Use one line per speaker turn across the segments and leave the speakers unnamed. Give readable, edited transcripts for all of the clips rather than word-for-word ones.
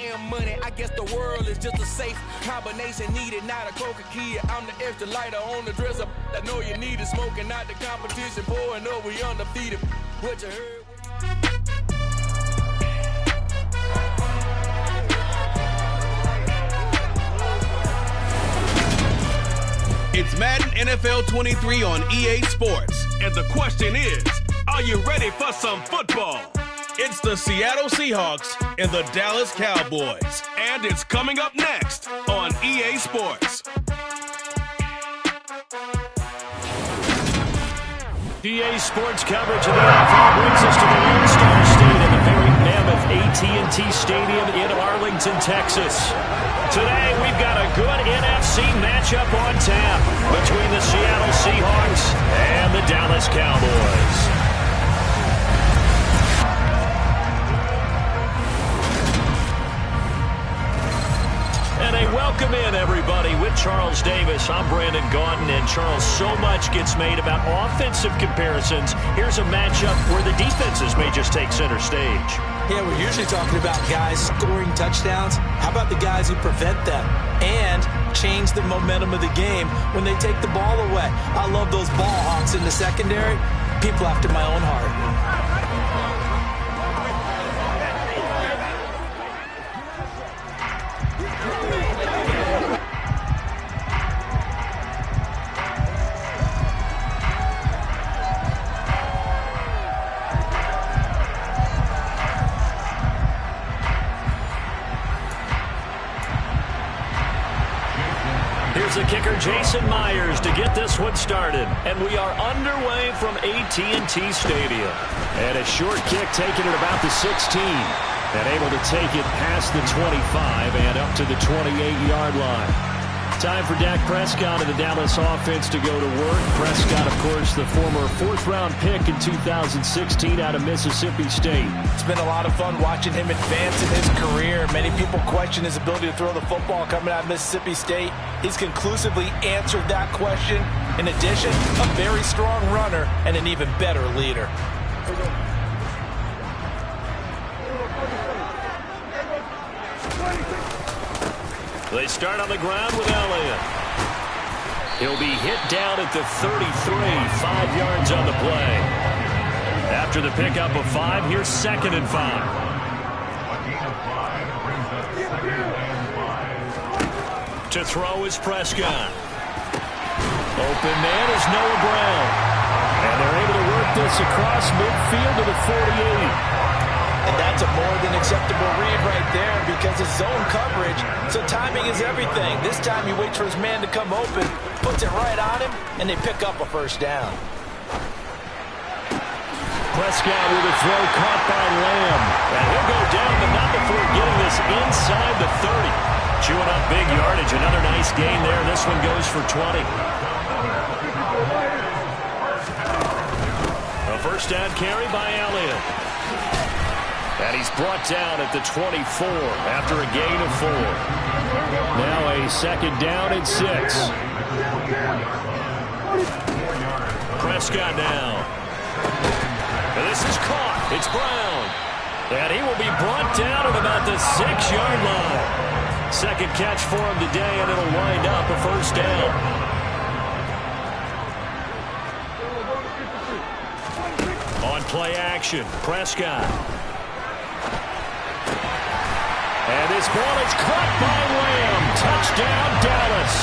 damn money. I guess the world is just a safe combination needed, not a coca key. I'm the extra lighter on the dresser. I know you need it, smoking out the competition, pouring up, we undefeated. What you heard?
It's Madden NFL 23 on EA Sports.
And the question is, are you ready for some football?
It's the Seattle Seahawks and the Dallas Cowboys.
And it's coming up next on EA Sports.
EA Sports coverage of the NFL brings us to the Lone Star State in the very mammoth AT&T Stadium in Arlington, Texas. Today, we've got a good NFC matchup on tap between the Seattle Seahawks and the Dallas Cowboys. And a welcome in, everybody, with Charles Davis. I'm Brandon Gaudin, and Charles, so much gets made about offensive comparisons. Here's a matchup where the defenses may just take center stage.
Yeah, we're usually talking about guys scoring touchdowns. How about the guys who prevent them and change the momentum of the game when they take the ball away? I love those ball hawks in the secondary. People after my own heart.
The kicker, Jason Myers, to get this one started. And we are underway from AT&T Stadium. And a short kick taken at about the 16. And able to take it past the 25 and up to the 28-yard line. Time for Dak Prescott of the Dallas offense to go to work. Prescott, of course, the former fourth-round pick in 2016 out of Mississippi State.
It's been a lot of fun watching him advance in his career. Many people question his ability to throw the football coming out of Mississippi State. He's conclusively answered that question. In addition, a very strong runner and an even better leader.
They start on the ground with Elliott. He'll be hit down at the 33, 5 yards on the play. After the pickup of 5, here's 2nd and 5. To throw is Prescott. Open man is Noah Brown. And they're able to work this across midfield to the 48.
And that's a more than acceptable read right there because it's zone coverage, so timing is everything. This time he waits for his man to come open, puts it right on him, and they pick up a first down.
Prescott with a throw caught by Lamb. And he'll go down, but not before getting this inside the 30. Chewing up big yardage. Another nice gain there. This one goes for 20. A first down carry by Elliott. And he's brought down at the 24 after a gain of 4. Now a 2nd down and 6. Prescott now. And this is caught. It's Brown. And he will be brought down at about the 6-yard line. 2nd catch for him today, and it'll wind up a first down. On play action, Prescott. And this ball is caught by Lamb. Touchdown, Dallas.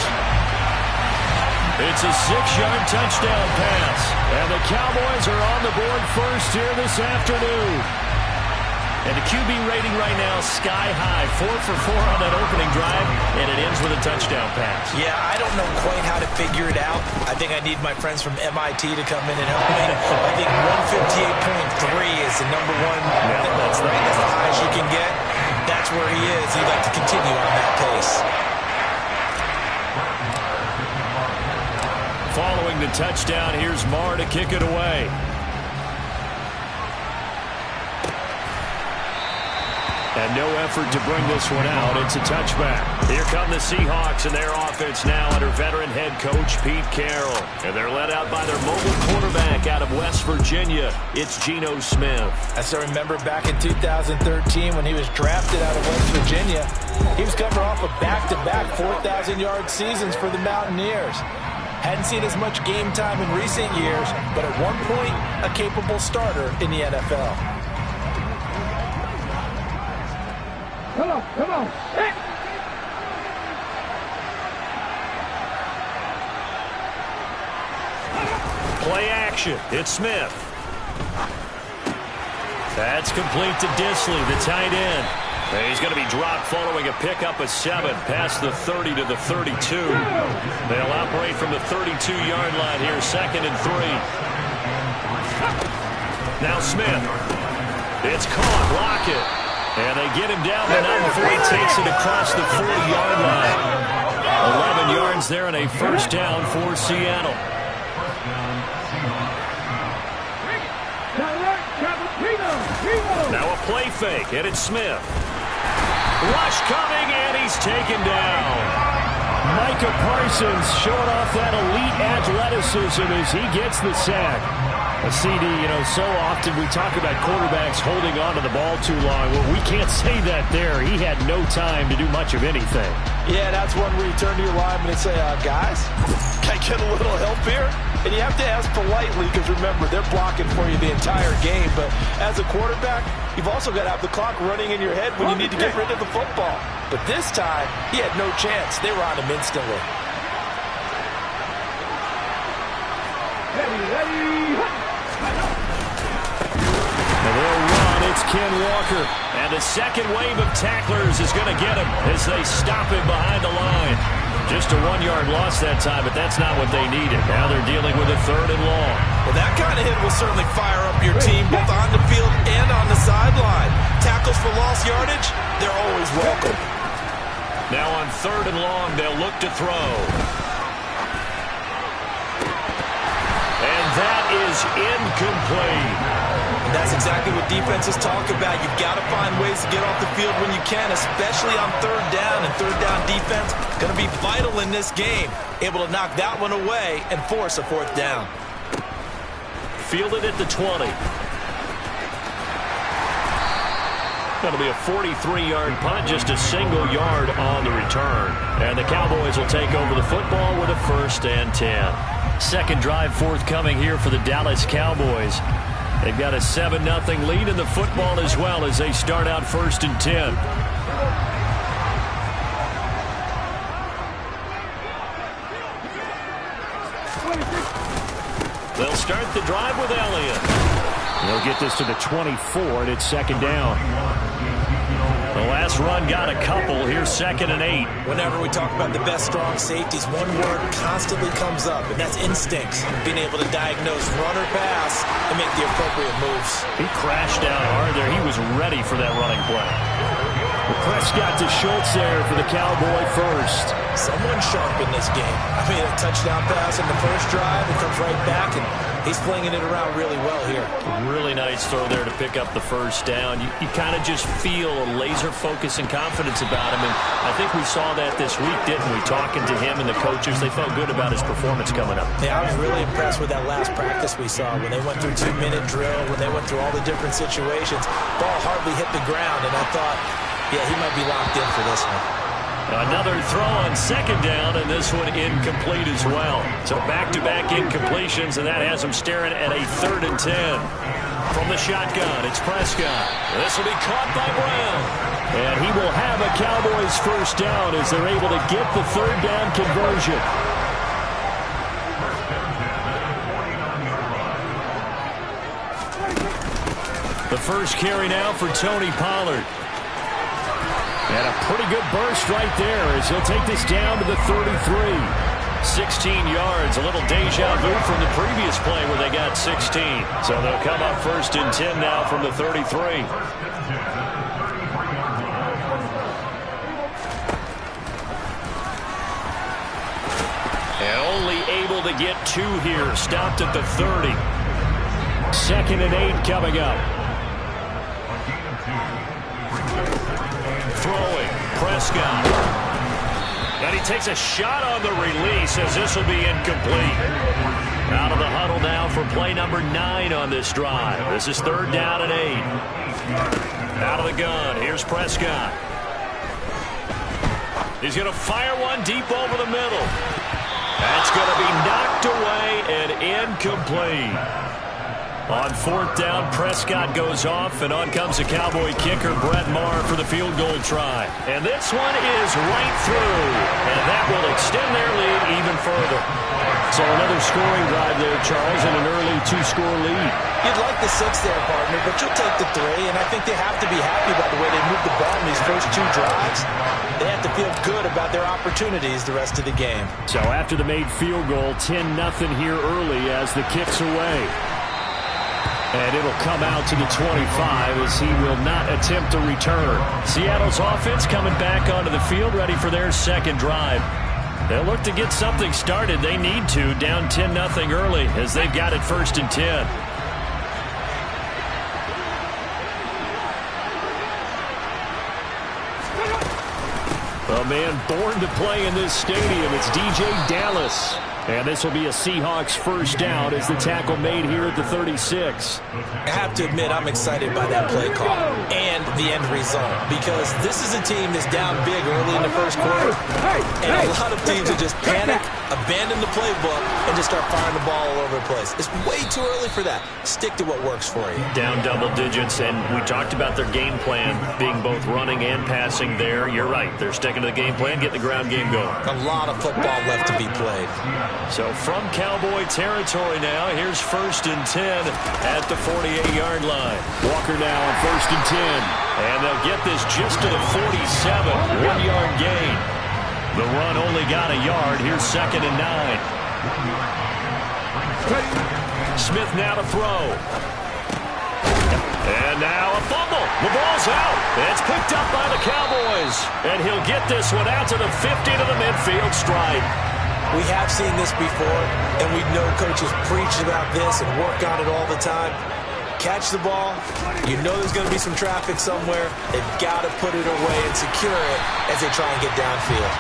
It's a 6-yard touchdown pass. And the Cowboys are on the board first here this afternoon. And the QB rating right now sky high. 4 for 4 on that opening drive. And it ends with a touchdown pass.
Yeah, I don't know quite how to figure it out. I think I need my friends from MIT to come in and help me. I think 158.3 is the number one.
Yeah, that's
the highest you can get. That's where he is. He'd like to continue on that pace.
Following the touchdown, here's Marr to kick it away. And no effort to bring this one out. It's a touchback. Here come the Seahawks and their offense now under veteran head coach Pete Carroll. And they're led out by their mobile quarterback out of West Virginia. It's Geno Smith.
As I remember back in 2013 when he was drafted out of West Virginia, he was coming off of back-to-back 4,000-yard seasons for the Mountaineers. Hadn't seen as much game time in recent years, but at one point, a capable starter in the NFL.
Come on. Hey.
Play action. It's Smith. That's complete to Disley, the tight end. He's going to be dropped following a pickup of 7 past the 30 to the 32. They'll operate from the 32-yard line here, 2nd and 3. Now Smith. It's caught. Lockett. And they get him down, but not before he takes it across the 40-yard line. 11 yards there and a first down for Seattle. Now a play fake, and it's Smith. Rush coming, and he's taken down. Micah Parsons showing off that elite athleticism as he gets the sack. A CD, so often we talk about quarterbacks holding on to the ball too long. Well, we can't say that there. He had no time to do much of anything.
Yeah, that's one where you turn to your lineman and say, guys, can I get a little help here? And you have to ask politely because, remember, they're blocking for you the entire game. But as a quarterback, you've also got to have the clock running in your head when you need to get rid of the football. But this time, he had no chance. They were on him instantly.
Ready.
And they'll run. It's Ken Walker. And the second wave of tacklers is going to get him as they stop him behind the line. Just a 1-yard loss that time, but that's not what they needed. Now they're dealing with a 3rd and long.
Well, that kind of hit will certainly fire up your team both on the field and on the sideline. Tackles for lost yardage, they're always welcome.
Now on 3rd and long, they'll look to throw. And that is incomplete.
That's exactly what defenses talk about. You've got to find ways to get off the field when you can, especially on 3rd down. And 3rd down defense going to be vital in this game. Able to knock that one away and force a 4th down.
Fielded at the 20. Going to be a 43-yard punt, just a single yard on the return. And the Cowboys will take over the football with a 1st and 10. Second drive forthcoming here for the Dallas Cowboys. They've got a 7-0 lead in the football as well as they start out 1st and 10. They'll start the drive with Elliott. They'll get this to the 24, and it's 2nd down. The last run got a couple. Here's 2nd and 8.
Whenever we talk about the best strong safeties, one word constantly comes up, and that's instincts. Being able to diagnose run or pass and make the appropriate moves.
He crashed down hard there. He was ready for that running play. Prescott to Schultz there for the Cowboy first.
Someone sharp in this game. I mean, a touchdown pass in the first drive. It comes right back, and he's flinging it around really well here.
Really nice throw there to pick up the first down. You kind of just feel a laser focus and confidence about him, and I think we saw that this week, didn't we? Talking to him and the coaches, they felt good about his performance coming up.
Yeah, I was really impressed with that last practice we saw when they went through 2-minute drill, when they went through all the different situations. Ball hardly hit the ground, and I thought, yeah, he might be locked in for this one.
Another throw on 2nd down, and this one incomplete as well. So back-to-back incompletions, and that has him staring at a 3rd and 10. From the shotgun, it's Prescott. This will be caught by Brown. And he will have a Cowboys 1st down as they're able to get the 3rd down conversion. The first carry now for Tony Pollard. And a pretty good burst right there as he'll take this down to the 33. 16 yards, a little deja vu from the previous play where they got 16. So they'll come up 1st and 10 now from the 33. And only able to get 2 here, stopped at the 30. 2nd and 8 coming up. throwing. Prescott. And he takes a shot on the release as this will be incomplete. Out of the huddle now for play number 9 on this drive. This is 3rd down and 8. Out of the gun. Here's Prescott. He's going to fire one deep over the middle. That's going to be knocked away and incomplete. On 4th down, Prescott goes off, and on comes the Cowboy kicker, Brett Maher, for the field goal try. And this one is right through, and that will extend their lead even further. So another scoring drive there, Charles, and an early 2-score lead.
You'd like the 6 there, partner, but you'll take the 3, and I think they have to be happy about the way they moved the ball in these first 2 drives. They have to feel good about their opportunities the rest of the game.
So after the made field goal, 10-0 here early as the kick's away. And it'll come out to the 25 as he will not attempt to return. Seattle's offense coming back onto the field, ready for their 2nd drive. They'll look to get something started. They need to, down 10-0 early as they've got it 1st and 10. A man born to play in this stadium. It's DJ Dallas. And this will be a Seahawks 1st down as the tackle made here at the 36.
I have to admit, I'm excited by that play call and the end result, because this is a team that's down big early in the 1st quarter, and a lot of teams will just panic, abandon the playbook, and just start firing the ball all over the place. It's way too early for that. Stick to what works for you.
Down double digits, and we talked about their game plan being both running and passing there. You're right. They're sticking to the game plan, getting the ground game going.
A lot of football left to be played.
So from Cowboy territory now, here's 1st and 10 at the 48-yard line. Walker now on 1st and 10. And they'll get this just to the 47. 1-yard gain. The run only got a yard. Here's 2nd and 9. Smith now to throw. And now a fumble. The ball's out. It's picked up by the Cowboys. And he'll get this one out to the 50 to the midfield stripe.
We have seen this before, and we know coaches preach about this and work on it all the time. Catch the ball. You know there's going to be some traffic somewhere. They've got to put it away and secure it as they try and get downfield.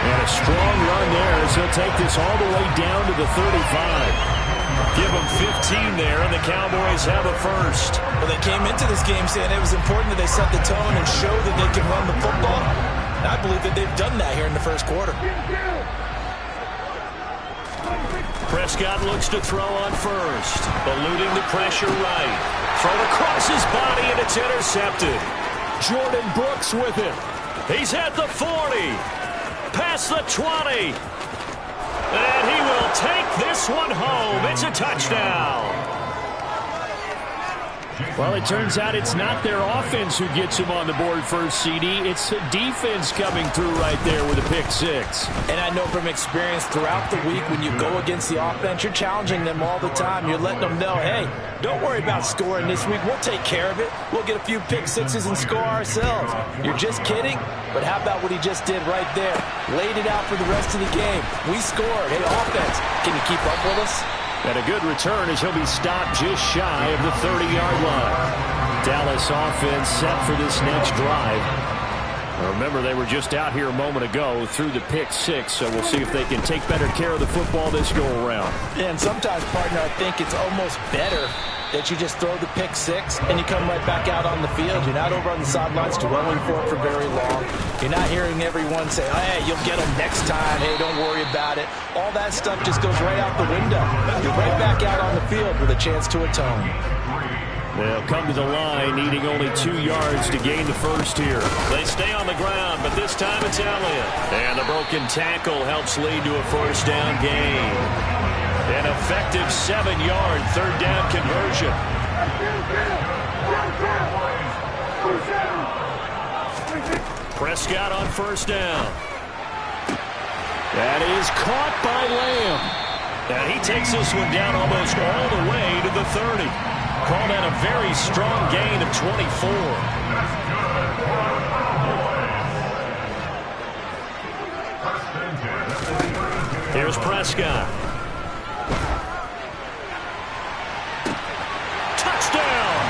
And a strong run there as he'll take this all the way down to the 35. Give them 15 there, and the Cowboys have a 1st.
Well, they came into this game saying it was important that they set the tone and show that they can run the football. And I believe that they've done that here in the 1st quarter.
Prescott looks to throw on 1st. Eluding the pressure right. Thrown across his body, and it's intercepted. Jordan Brooks with it. He's at the 40. Past the 20. And he will take this one home. It's a touchdown. Well, it turns out it's not their offense who gets him on the board first, CD. It's the defense coming through right there with a pick-6.
And I know from experience throughout the week, when you go against the offense, you're challenging them all the time. You're letting them know, hey, don't worry about scoring this week. We'll take care of it. We'll get a few pick-6s and score ourselves. You're just kidding? But how about what he just did right there? Laid it out for the rest of the game. We scored. Hey, offense, can you keep up with us?
And a good return as he'll be stopped just shy of the 30-yard line. Dallas offense set for this next drive. Remember, they were just out here a moment ago through the pick-6, so we'll see if they can take better care of the football this go-around.
Yeah, and sometimes, partner, I think it's almost better that you just throw the pick-6 and you come right back out on the field. You're not over on the sidelines dwelling for it for very long. You're not hearing everyone say, oh, hey, you'll get them next time. Hey, don't worry about it. All that stuff just goes right out the window. You're right back out on the field with a chance to atone.
They'll come to the line, needing only 2 yards to gain the 1st here. They stay on the ground, but this time it's Elliott. And the broken tackle helps lead to a 1st down gain. An effective 7-yard 3rd down conversion. Prescott on 1st down. That is caught by Lamb. And he takes this one down almost all the way to the 30. Called out a very strong gain of 24. Here's Prescott. Touchdown!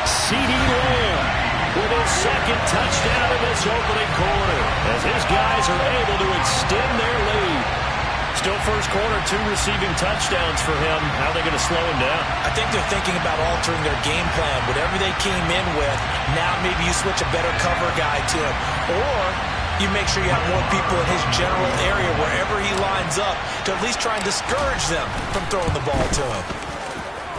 CeeDee Lamb with his 2nd second touchdown in this opening quarter as his guys are able to extend their lead. Still first quarter, 2 receiving touchdowns for him. How are they going to slow him down?
I think they're thinking about altering their game plan. Whatever they came in with, now maybe you switch a better cover guy to him. Or you make sure you have more people in his general area wherever he lines up to at least try and discourage them from throwing the ball to him.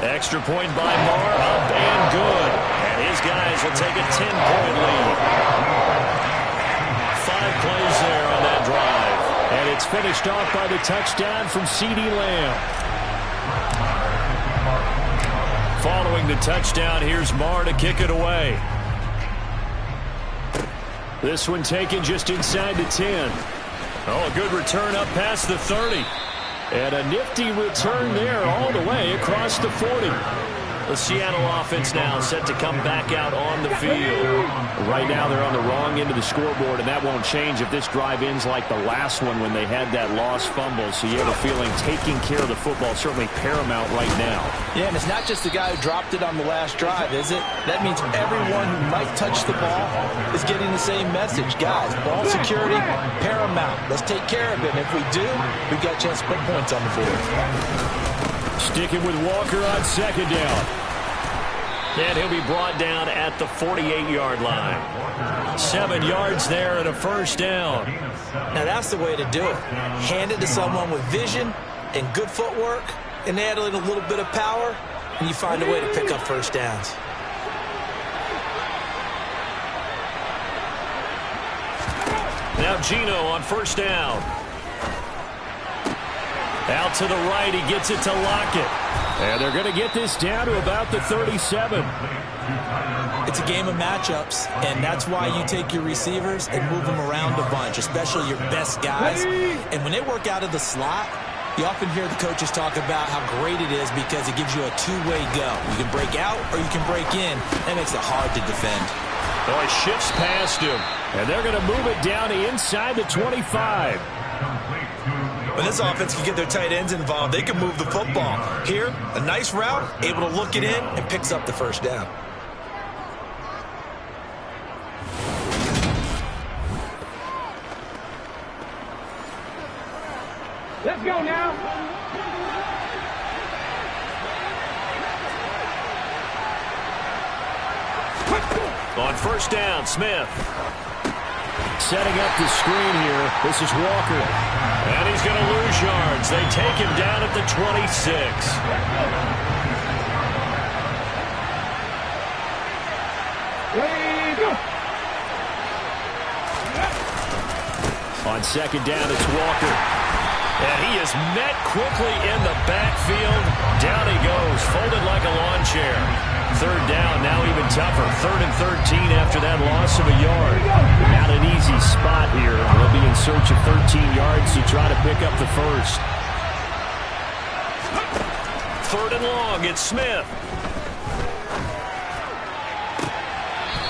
Extra point by Marr, up and good. And his guys will take a 10-point lead. 5 plays there on that drive. And it's finished off by the touchdown from CeeDee Lamb. Following the touchdown, here's Marr to kick it away. This one taken just inside the 10. Oh, a good return up past the 30. And a nifty return there all the way across the 40. The Seattle offense now set to come back out on the field. Right now they're on the wrong end of the scoreboard, and that won't change if this drive ends like the last one when they had that lost fumble. So you have a feeling taking care of the football is certainly paramount right now.
Yeah, and it's not just the guy who dropped it on the last drive, is it? That means everyone who might touch the ball is getting the same message. Guys, ball security, paramount. Let's take care of it. And if we do, we've got a chance to put points on the board.
Sticking with Walker on second down. And he'll be brought down at the 48-yard line. 7 yards there and a first down.
Now that's the way to do it. Hand it to someone with vision and good footwork, and add in a little bit of power, and you find a way to pick up first downs.
Now Geno on first down. Out to the right, he gets it to Lockett. And they're going to get this down to about the 37.
It's a game of matchups, and that's why you take your receivers and move them around a bunch, especially your best guys. And when they work out of the slot, you often hear the coaches talk about how great it is because it gives you a two-way go. You can break out or you can break in. That makes it hard to defend.
Oh, he shifts past him, and they're going to move it down to inside the 25.
When this offense can get their tight ends involved, they can move the football. Here, a nice route, able to look it in, and picks up the first down.
Let's go now.
On first down, Smith. Setting up the screen here. This is Walker. And he's going to lose yards. They take him down at the 26. On second down, it's Walker. And he is met quickly in the backfield. Down he goes, folded like a lawn chair. Third down, now even tougher. 3rd and 13 after that loss of a yard. Not an easy spot here. They'll be in search of 13 yards to try to pick up the first. 3rd and long, it's Smith.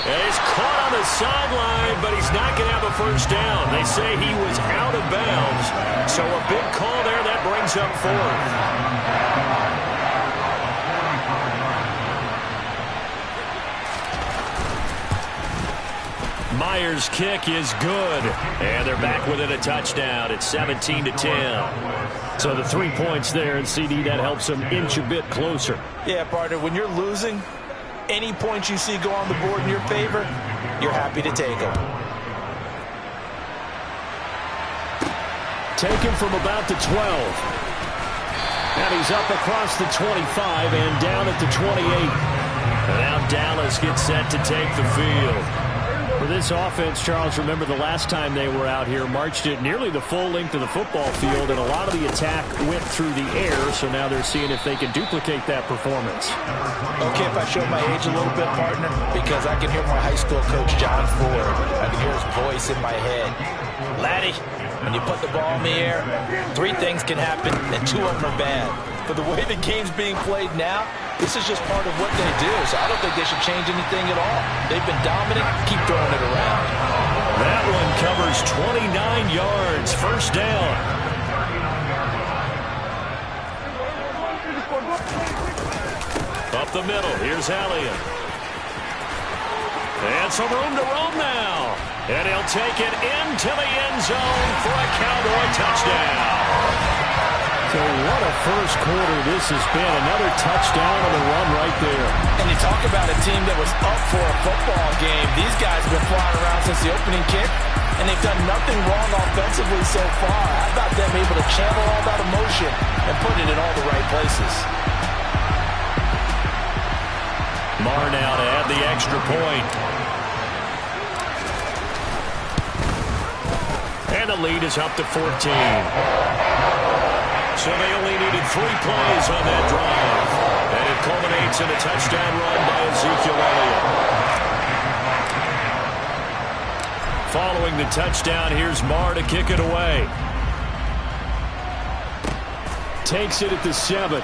And he's caught on the sideline, but he's not going to have a first down. They say he was out of bounds. So a big call there, that brings up 4th. Myers' kick is good, and they're back within a touchdown. It's 17-10. So the 3 points there, and CD, that helps them inch a bit closer.
Yeah, partner, when you're losing, any points you see go on the board in your favor, you're happy to take them.
Taken from about the 12. And he's up across the 25 and down at the 28. And now Dallas gets set to take the field. For this offense, Charles, remember the last time they were out here, marched it nearly the full length of the football field, and a lot of the attack went through the air, so now they're seeing if they can duplicate that performance.
Okay, if I show my age a little bit, partner, because I can hear my high school coach, John Ford. I can hear his voice in my head. Laddie, when you put the ball in the air, 3 things can happen, and 2 of them are bad. But the way the game's being played now, this is just part of what they do, so I don't think they should change anything at all. They've been dominant. Keep throwing it around.
That one covers 29 yards. First down. Up the middle. Here's Elliott. And some room to roam now. And he'll take it into the end zone for a Cowboy touchdown. So what a first quarter this has been. Another touchdown on the run right there.
And you talk about a team that was up for a football game. These guys have been flying around since the opening kick, and they've done nothing wrong offensively so far. How about them able to channel all that emotion and put it in all the right places?
Marr now to add the extra point. And the lead is up to 14. So they only needed 3 plays on that drive. And it culminates in a touchdown run by Ezekiel Elliott. Following the touchdown, here's Marr to kick it away. Takes it at the 7.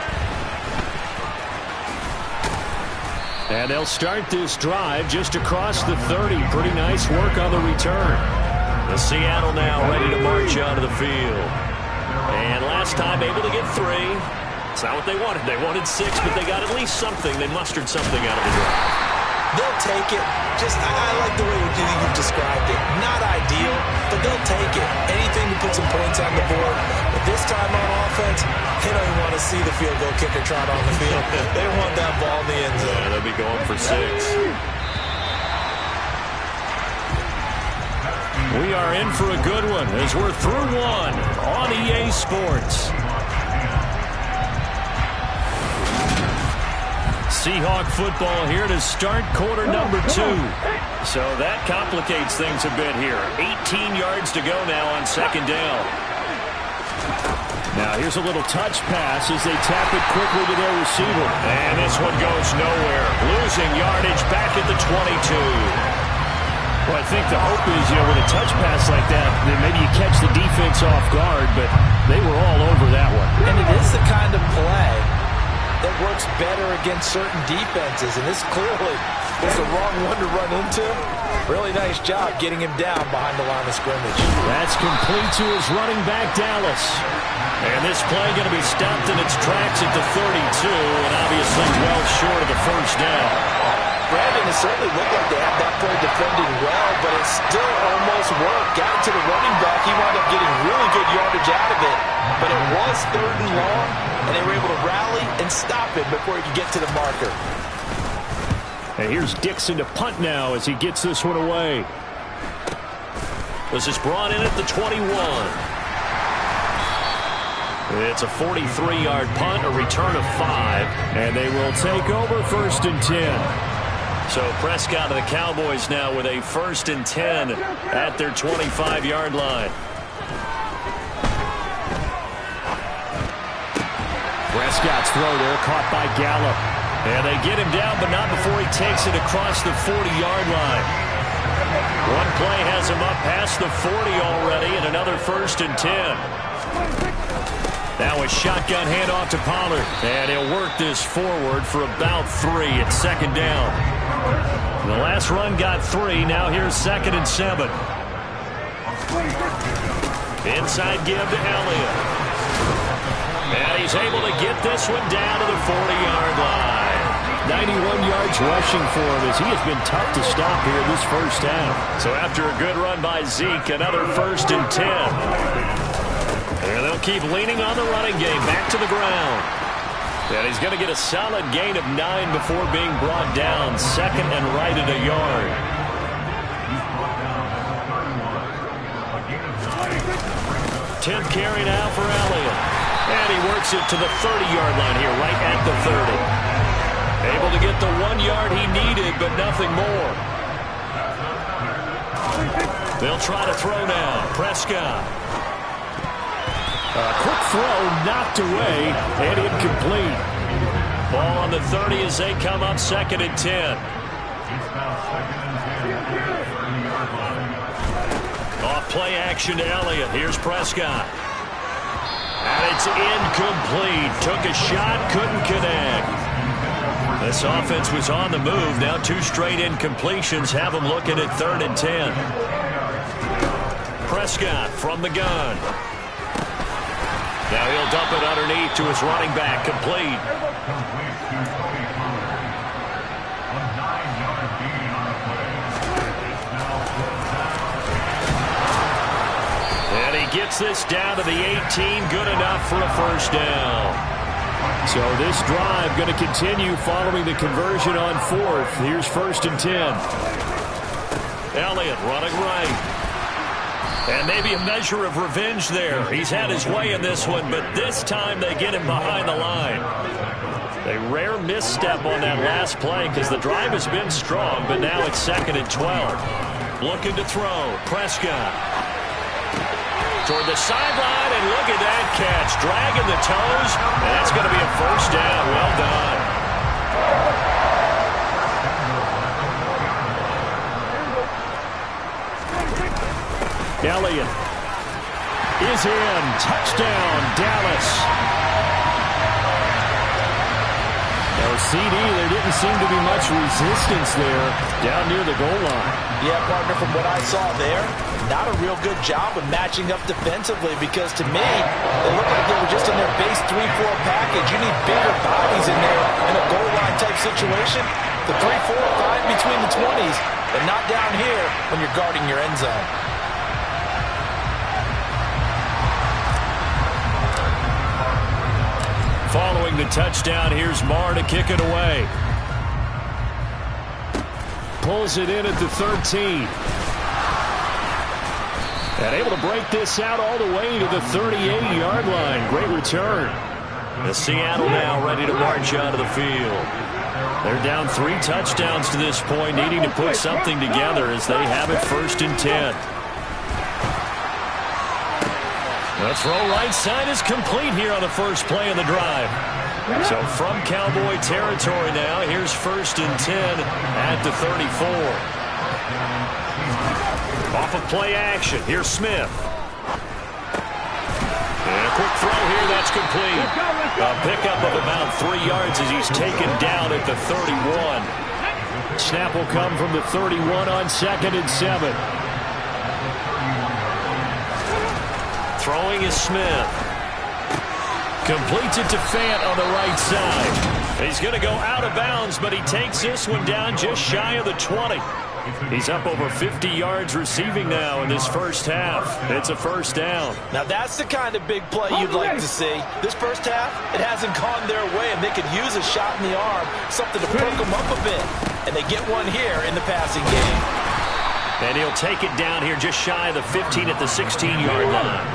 And they'll start this drive just across the 30. Pretty nice work on the return. The Seattle now ready to march out of the field. And last time able to get 3. It's not what they wanted. They wanted 6, but they got at least something. They mustered something out of the drive.
They'll take it. I like the way you've described it. Not ideal, but they'll take it. Anything to put some points on the board. But this time on offense, they don't even want to see the field goal kicker trot on the field. They want that ball in the end zone.
Yeah, they'll be going for 6. We are in for a good one as we're through one on EA Sports. Seahawk football here to start quarter number 2. So that complicates things a bit here. 18 yards to go now on second down. Now here's a little touch pass as they tap it quickly to their receiver. And this one goes nowhere. Losing yardage back at the 22. Well, I think the hope is, with a touch pass like that maybe you catch the defense off guard, but they were all over that one.
And it is the kind of play that works better against certain defenses, and this clearly was the wrong one to run into. Really nice job getting him down behind the line of scrimmage.
That's complete to his running back, Dallas. And this play going to be stopped in its tracks at the 32, and obviously well short of the first down.
Brandon, it certainly looked like they had that play defended well, but it still almost worked. Got it to the running back. He wound up getting really good yardage out of it, but it was 3rd and long, and they were able to rally and stop it before he could get to the marker.
And here's Dixon to punt now as he gets this one away. This is brought in at the 21. It's a 43-yard punt, a return of 5, and they will take over 1st and 10. So Prescott of the Cowboys now with a 1st and 10 at their 25-yard line. Prescott's throw there caught by Gallup. And they get him down, but not before he takes it across the 40-yard line. One play has him up past the 40 already, and another 1st and 10. Now a shotgun handoff to Pollard, and he'll work this forward for about 3 at 2nd down. The last run got 3. Now here's 2nd and 7. Inside give to Elliott. And he's able to get this one down to the 40-yard line. 91 yards rushing for him as he has been tough to stop here this first half. So after a good run by Zeke, another 1st and 10. And they'll keep leaning on the running game back to the ground. And he's going to get a solid gain of 9 before being brought down. 2nd and right at a yard. 10th carry now for Elliott. And he works it to the 30-yard line here, right at the 30. Able to get the 1 yard he needed, but nothing more. They'll try to throw now. Prescott. A quick throw knocked away and incomplete. Ball on the 30 as they come up 2nd and 10. Off play action to Elliott. Here's Prescott. And it's incomplete. Took a shot, couldn't connect. This offense was on the move. Now 2 straight incompletions have them looking at 3rd and 10. Prescott from the gun. Now he'll dump it underneath to his running back, complete. gets this down to the 18, good enough for a first down. So this drive going to continue following the conversion on fourth. Here's 1st and 10. Elliott running right. And maybe a measure of revenge there. He's had his way in this one, but this time they get him behind the line. A rare misstep on that last play because the drive has been strong, but now it's 2nd and 12. Looking to throw. Prescott. Toward the sideline, and look at that catch. Dragging the toes, and that's going to be a first down. Well done. Elliott is in. Touchdown, Dallas. Now, CD, there didn't seem to be much resistance there down near the goal line.
Yeah, partner, from what I saw there, not a real good job of matching up defensively because to me, they looked like they were just in their base 3-4 package. You need bigger bodies in there in a goal line type situation. The 3-4 fine between the 20s, but not down here when you're guarding your end zone.
Following the touchdown, here's Marr to kick it away. Pulls it in at the 13. And able to break this out all the way to the 38-yard line. Great return. The Seattle now ready to march out of the field. They're down 3 touchdowns to this point, needing to put something together as they have it 1st and 10. The throw right side is complete here on the first play of the drive. So from Cowboy territory now, here's 1st and 10 at the 34. Off of play action, here's Smith. And a quick throw here, that's complete. A pickup of about 3 yards as he's taken down at the 31. Snap will come from the 31 on 2nd and 7. Throwing is Smith. Completes it to Fant on the right side. He's going to go out of bounds, but he takes this one down just shy of the 20. He's up over 50 yards receiving now in this first half. It's a first down.
Now that's the kind of big play you'd like to see. This first half, it hasn't gone their way, and they could use a shot in the arm, something to perk them up a bit. And they get one here in the passing game.
And he'll take it down here just shy of the 15 at the 16-yard line.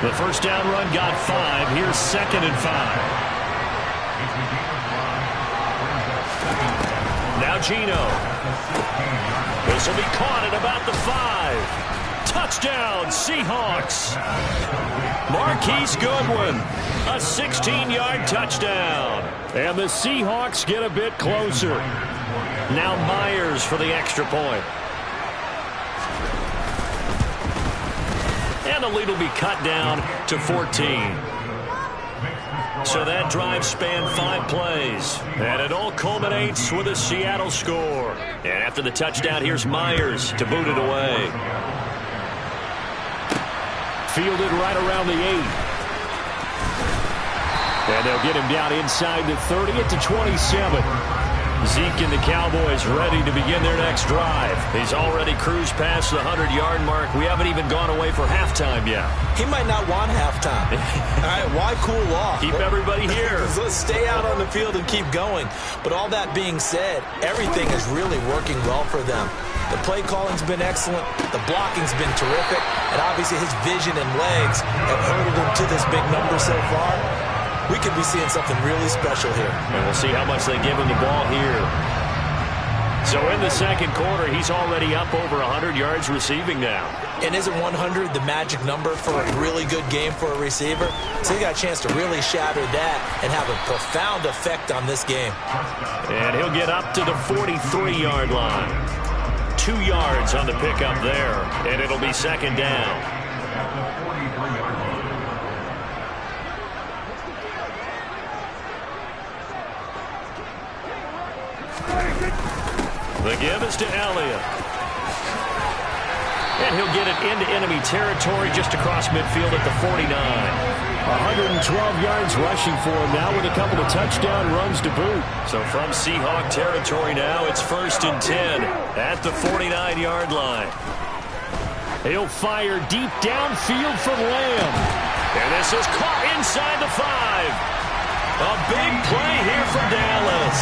The first down run got 5. Here's 2nd and 5. Now Geno. This will be caught at about the 5. Touchdown, Seahawks. Marquise Goodwin, a 16-yard touchdown. And the Seahawks get a bit closer. Now Myers for the extra point. And the lead will be cut down to 14. So that drive spanned 5 plays. And it all culminates with a Seattle score. And after the touchdown, here's Myers to boot it away. Fielded right around the 8. And they'll get him down inside the 30 at the 27. Zeke and the Cowboys ready to begin their next drive. He's already cruised past the 100-yard mark. We haven't even gone away for halftime yet.
He might not want halftime. All right, why cool off?
Keep everybody here.
Let's stay out on the field and keep going. But all that being said, everything is really working well for them. The play calling's been excellent. The blocking's been terrific. And obviously his vision and legs have herded him to this big number so far. We could be seeing something really special here.
And we'll see how much they give him the ball here. So in the second quarter, he's already up over 100 yards receiving now.
And isn't 100 the magic number for a really good game for a receiver? So he got a chance to really shatter that and have a profound effect on this game.
And he'll get up to the 43-yard line. 2 yards on the pickup there, and it'll be 2nd down. The give is to Elliott. And he'll get it into enemy territory just across midfield at the 49. 112 yards rushing for him now with a couple of touchdown runs to boot. So from Seahawk territory now, it's 1st and 10 at the 49-yard line. He'll fire deep downfield from Lamb. And this is caught inside the 5. A big play here for Dallas.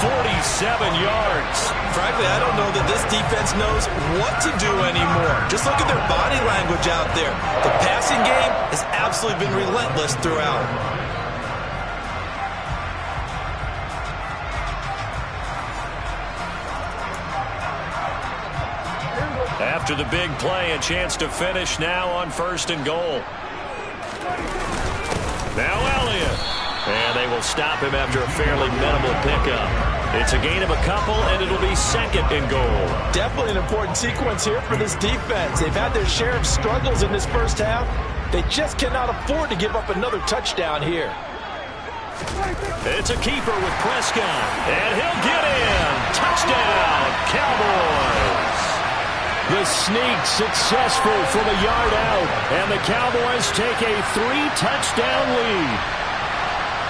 47 yards.
Frankly, I don't know that this defense knows what to do anymore. Just look at their body language out there. The passing game has absolutely been relentless throughout.
After the big play, a chance to finish now on 1st and goal. Now Elliott. And they will stop him after a fairly minimal pickup. It's a gain of a couple, and it'll be 2nd and goal.
Definitely an important sequence here for this defense. They've had their share of struggles in this first half. They just cannot afford to give up another touchdown here.
It's a keeper with Prescott, and he'll get in. Touchdown, Cowboys. The sneak successful from a yard out, and the Cowboys take a 3-touchdown lead.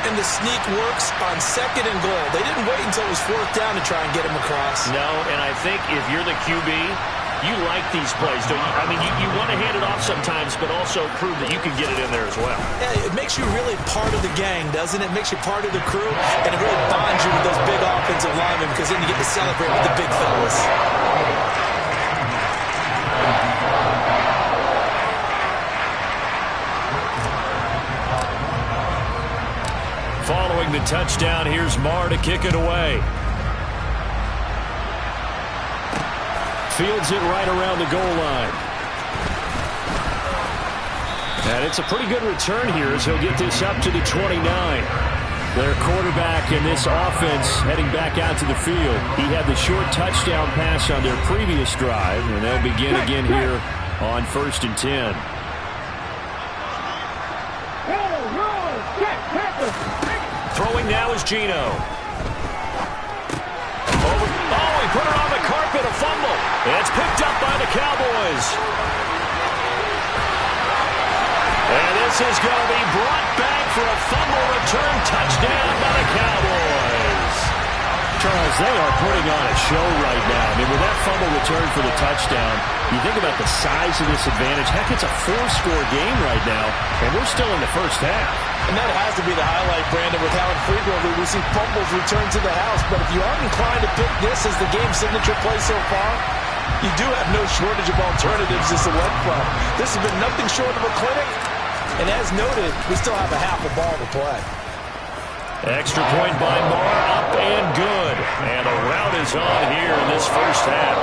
And the sneak works on 2nd and goal. They didn't wait until it was 4th down to try and get him across.
No, and I think if you're the QB, you like these plays, don't you? I mean, you want to hand it off sometimes, but also prove that you can get it in there as well.
Yeah, it makes you really part of the gang, doesn't it? It makes you part of the crew, and it really bonds you with those big offensive linemen because then you get to celebrate with the big fellas.
Following the touchdown, here's Marr to kick it away. Fields it right around the goal line. And it's a pretty good return here as he'll get this up to the 29. Their quarterback in this offense heading back out to the field. He had the short touchdown pass on their previous drive, and they'll begin again here on 1st and 10. Throwing now is Geno. Oh, he put it on the carpet, a fumble. It's picked up by the Cowboys. And this is going to be brought back for a fumble return touchdown by the Cowboys. Charles, they are putting on a show right now. I mean, with that fumble return for the touchdown, you think about the size of this advantage. Heck, it's a 4-score game right now, and we're still in the first half.
And that has to be the highlight, Brandon, with how infrequently we see fumbles return to the house. But if you aren't inclined to pick this as the game signature play so far, you do have no shortage of alternatives to select from. This has been nothing short of a clinic. And as noted, we still have a half a ball to play.
Extra point by Marr, up and good. And a rout is on here in this first half.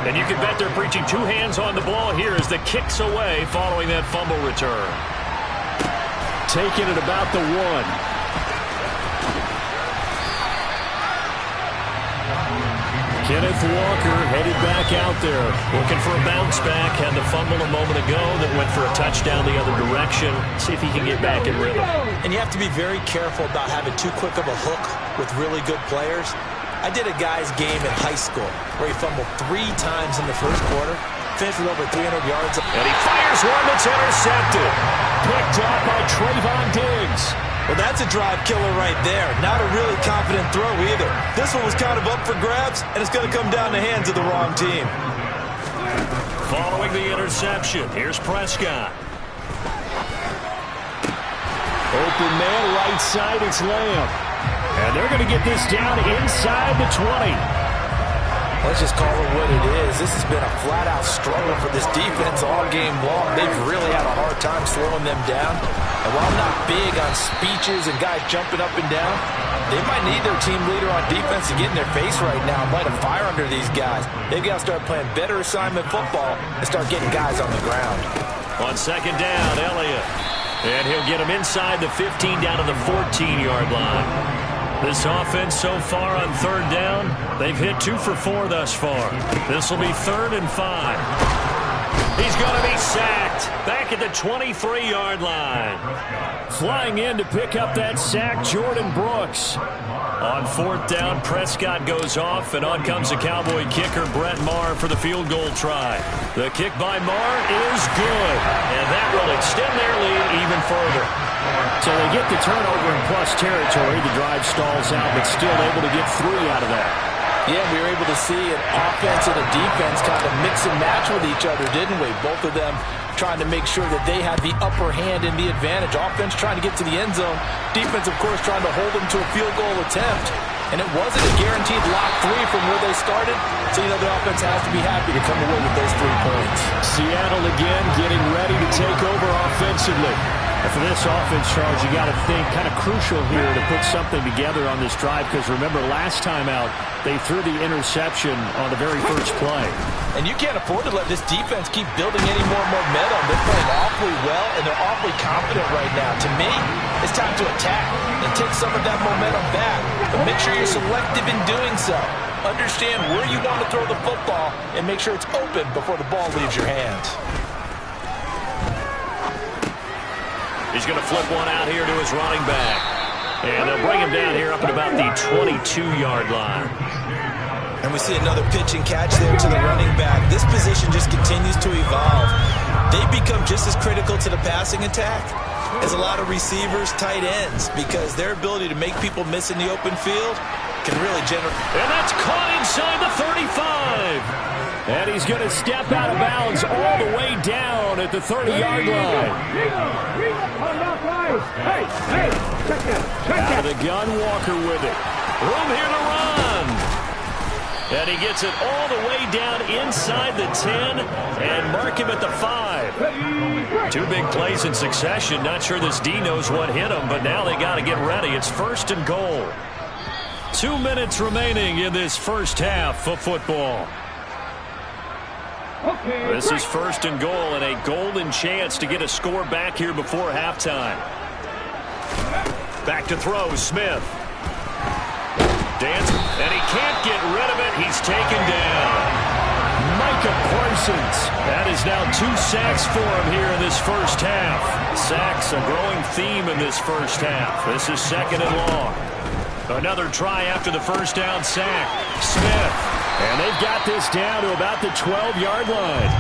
And you can bet they're preaching 2 hands on the ball here as the kick's away following that fumble return. Taking it about the 1. Kenneth Walker headed back out there, looking for a bounce back. Had the fumble a moment ago that went for a touchdown the other direction. See if he can get back in rhythm.
And you have to be very careful about having too quick of a hook with really good players. I did a guy's game in high school where he fumbled 3 times in the first quarter, finished with over 300 yards.
And he fires one that's intercepted. Picked up by Trayvon Diggs.
Well, that's a drive killer right there. Not a really confident throw either. This one was kind of up for grabs, and it's going to come down the hands of the wrong team.
Following the interception, here's Prescott. Open man, right side, it's Lamb. And they're going to get this down inside the 20.
Let's just call it what it is. This has been a flat-out struggle for this defense all game long. They've really had a hard time slowing them down. And while I'm not big on speeches and guys jumping up and down, they might need their team leader on defense to get in their face right now and light a fire under these guys. They've got to start playing better assignment football and start getting guys on the ground.
On 2nd down, Elliott. And he'll get him inside the 15 down to the 14-yard line. This offense so far on 3rd down, they've hit 2 for 4 thus far. This will be 3rd and 5. He's going to be sacked back at the 23-yard line. Flying in to pick up that sack, Jordan Brooks. On 4th down, Prescott goes off, and on comes the Cowboy kicker, Brett Maher, for the field goal try. The kick by Maher is good, and that will extend their lead even further. So they get the turnover in plus territory. The drive stalls out, but still able to get 3 out of that.
Yeah, we were able to see an offense and a defense kind of mix and match with each other, didn't we? Both of them trying to make sure that they had the upper hand and the advantage. Offense trying to get to the end zone. Defense, of course, trying to hold them to a field goal attempt. And it wasn't a guaranteed lock 3 from where they started. So, the offense has to be happy to come away with those 3 points.
Seattle again getting ready to take over offensively. And for this offense, Charles, you got to think kind of crucial here to put something together on this drive, because remember last time out they threw the interception on the very first play.
And you can't afford to let this defense keep building any more momentum. They're playing awfully well, and they're awfully confident right now. To me, it's time to attack and take some of that momentum back. But make sure you're selective in doing so. Understand where you want to throw the football and make sure it's open before the ball leaves your hands.
He's going to flip one out here to his running back. And they'll bring him down here up at about the 22-yard line.
And we see another pitch and catch there to the running back. This position just continues to evolve. They become just as critical to the passing attack as a lot of receivers, tight ends, because their ability to make people miss in the open field can really generate.
And that's caught inside the 35. And he's going to step out of bounds all the way down at the 30-yard line. Out of the gun, Walker with it. Room here to run. And he gets it all the way down inside the 10 and mark him at the 5. 2 big plays in succession. Not sure this D knows what hit him, but now they got to get ready. It's 1st and goal. 2 minutes remaining in this first half of football. This is 1st and goal and a golden chance to get a score back here before halftime. Back to throw, Smith. Dance, and he can't get rid of it. He's taken down. Micah Parsons. That is now 2 sacks for him here in this first half. Sacks, a growing theme in this first half. This is 2nd and long. Another try after the first down sack. Smith. And they've got this down to about the 12-yard line.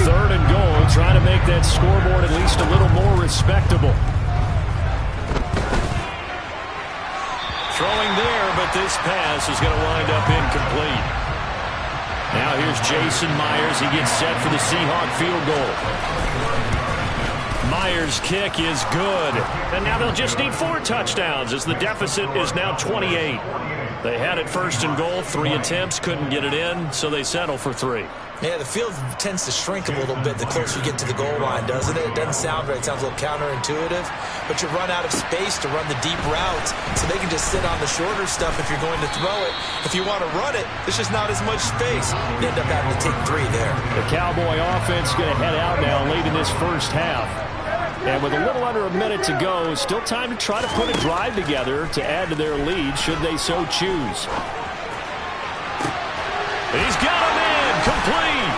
3rd and goal, trying to make that scoreboard at least a little more respectable. Throwing there, but this pass is going to wind up incomplete. Now here's Jason Myers. He gets set for the Seahawk field goal. Myers' kick is good. And now they'll just need 4 touchdowns as the deficit is now 28. They had it 1st and goal, 3 attempts, couldn't get it in, so they settle for 3.
Yeah, the field tends to shrink a little bit the closer you get to the goal line, doesn't it? It doesn't sound right. It sounds a little counterintuitive. But you run out of space to run the deep routes, so they can just sit on the shorter stuff if you're going to throw it. If you want to run it, there's just not as much space. You end up having to take 3 there.
The Cowboy offense going to head out now late in this first half. And with a little under a minute to go, still time to try to put a drive together to add to their lead should they so choose. He's got him in, complete.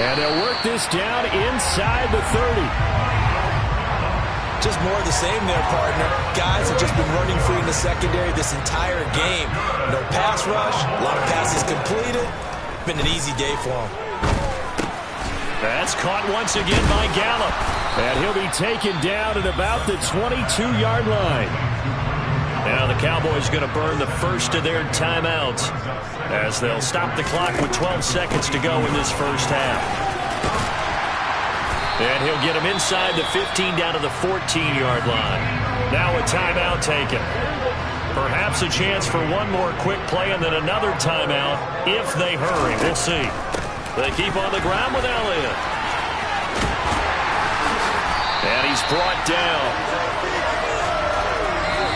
And they'll work this down inside the 30.
Just more of the same there, partner. Guys have just been running free in the secondary this entire game. No pass rush, a lot of passes completed. Been an easy day for them.
That's caught once again by Gallup. And he'll be taken down at about the 22-yard line. Now the Cowboys going to burn the first of their timeouts as they'll stop the clock with 12 seconds to go in this first half. And he'll get him inside the 15 down to the 14-yard line. Now a timeout taken. Perhaps a chance for one more quick play and then another timeout if they hurry. We'll see. They keep on the ground with Elliott. And he's brought down.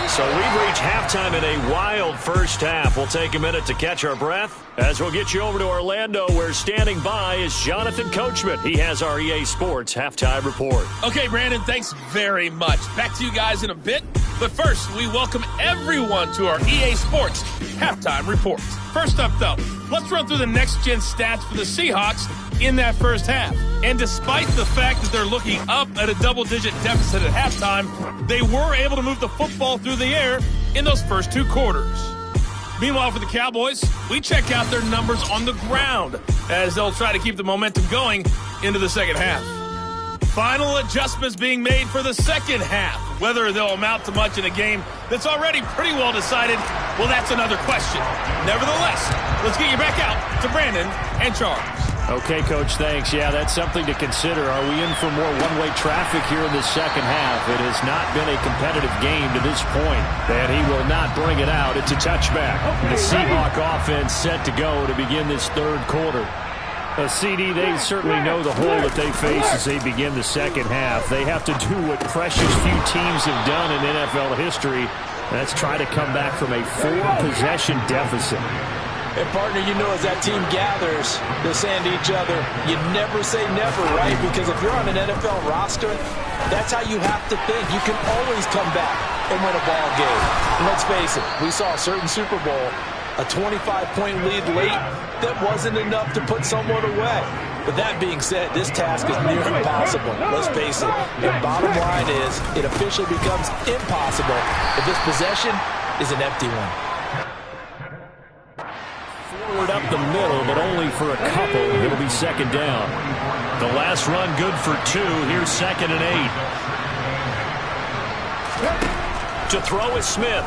So we've reached halftime in a wild first half. We'll take a minute to catch our breath as we'll get you over to Orlando, where standing by is Jonathan Coachman. He has our EA Sports Halftime Report.
Okay, Brandon, thanks very much. Back to you guys in a bit. But first, we welcome everyone to our EA Sports Halftime Report. First up, though, let's run through the next-gen stats for the Seahawks in that first half. And despite the fact that they're looking up at a double-digit deficit at halftime, they were able to move the football through the air in those first 2 quarters. Meanwhile, for the Cowboys, we check out their numbers on the ground as they'll try to keep the momentum going into the second half. Final adjustments being made for the second half. Whether they'll amount to much in a game that's already pretty well decided, well, that's another question. Nevertheless, let's get you back out to Brandon and Charles.
Okay, Coach, thanks. Yeah, that's something to consider. Are we in for more one-way traffic here in the second half? It has not been a competitive game to this point, and he will not bring it out. It's a touchback. The Seahawks offense set to go to begin this third quarter. CD, they certainly know the hole that they face as they begin the second half. They have to do what precious few teams have done in NFL history. That's try to come back from a 4-possession deficit.
And, partner, you know, as that team gathers, they're saying to each other, you never say never, right? Because if you're on an NFL roster, that's how you have to think. You can always come back and win a ball game. And let's face it, we saw a certain Super Bowl, a 25-point lead late that wasn't enough to put someone away. But that being said, this task is near impossible. Let's face it. The bottom line is it officially becomes impossible if this possession is an empty one.
Forward up the middle, but only for a couple. It'll be second down. The last run good for 2. Here's 2nd and 8. To throw is Smith.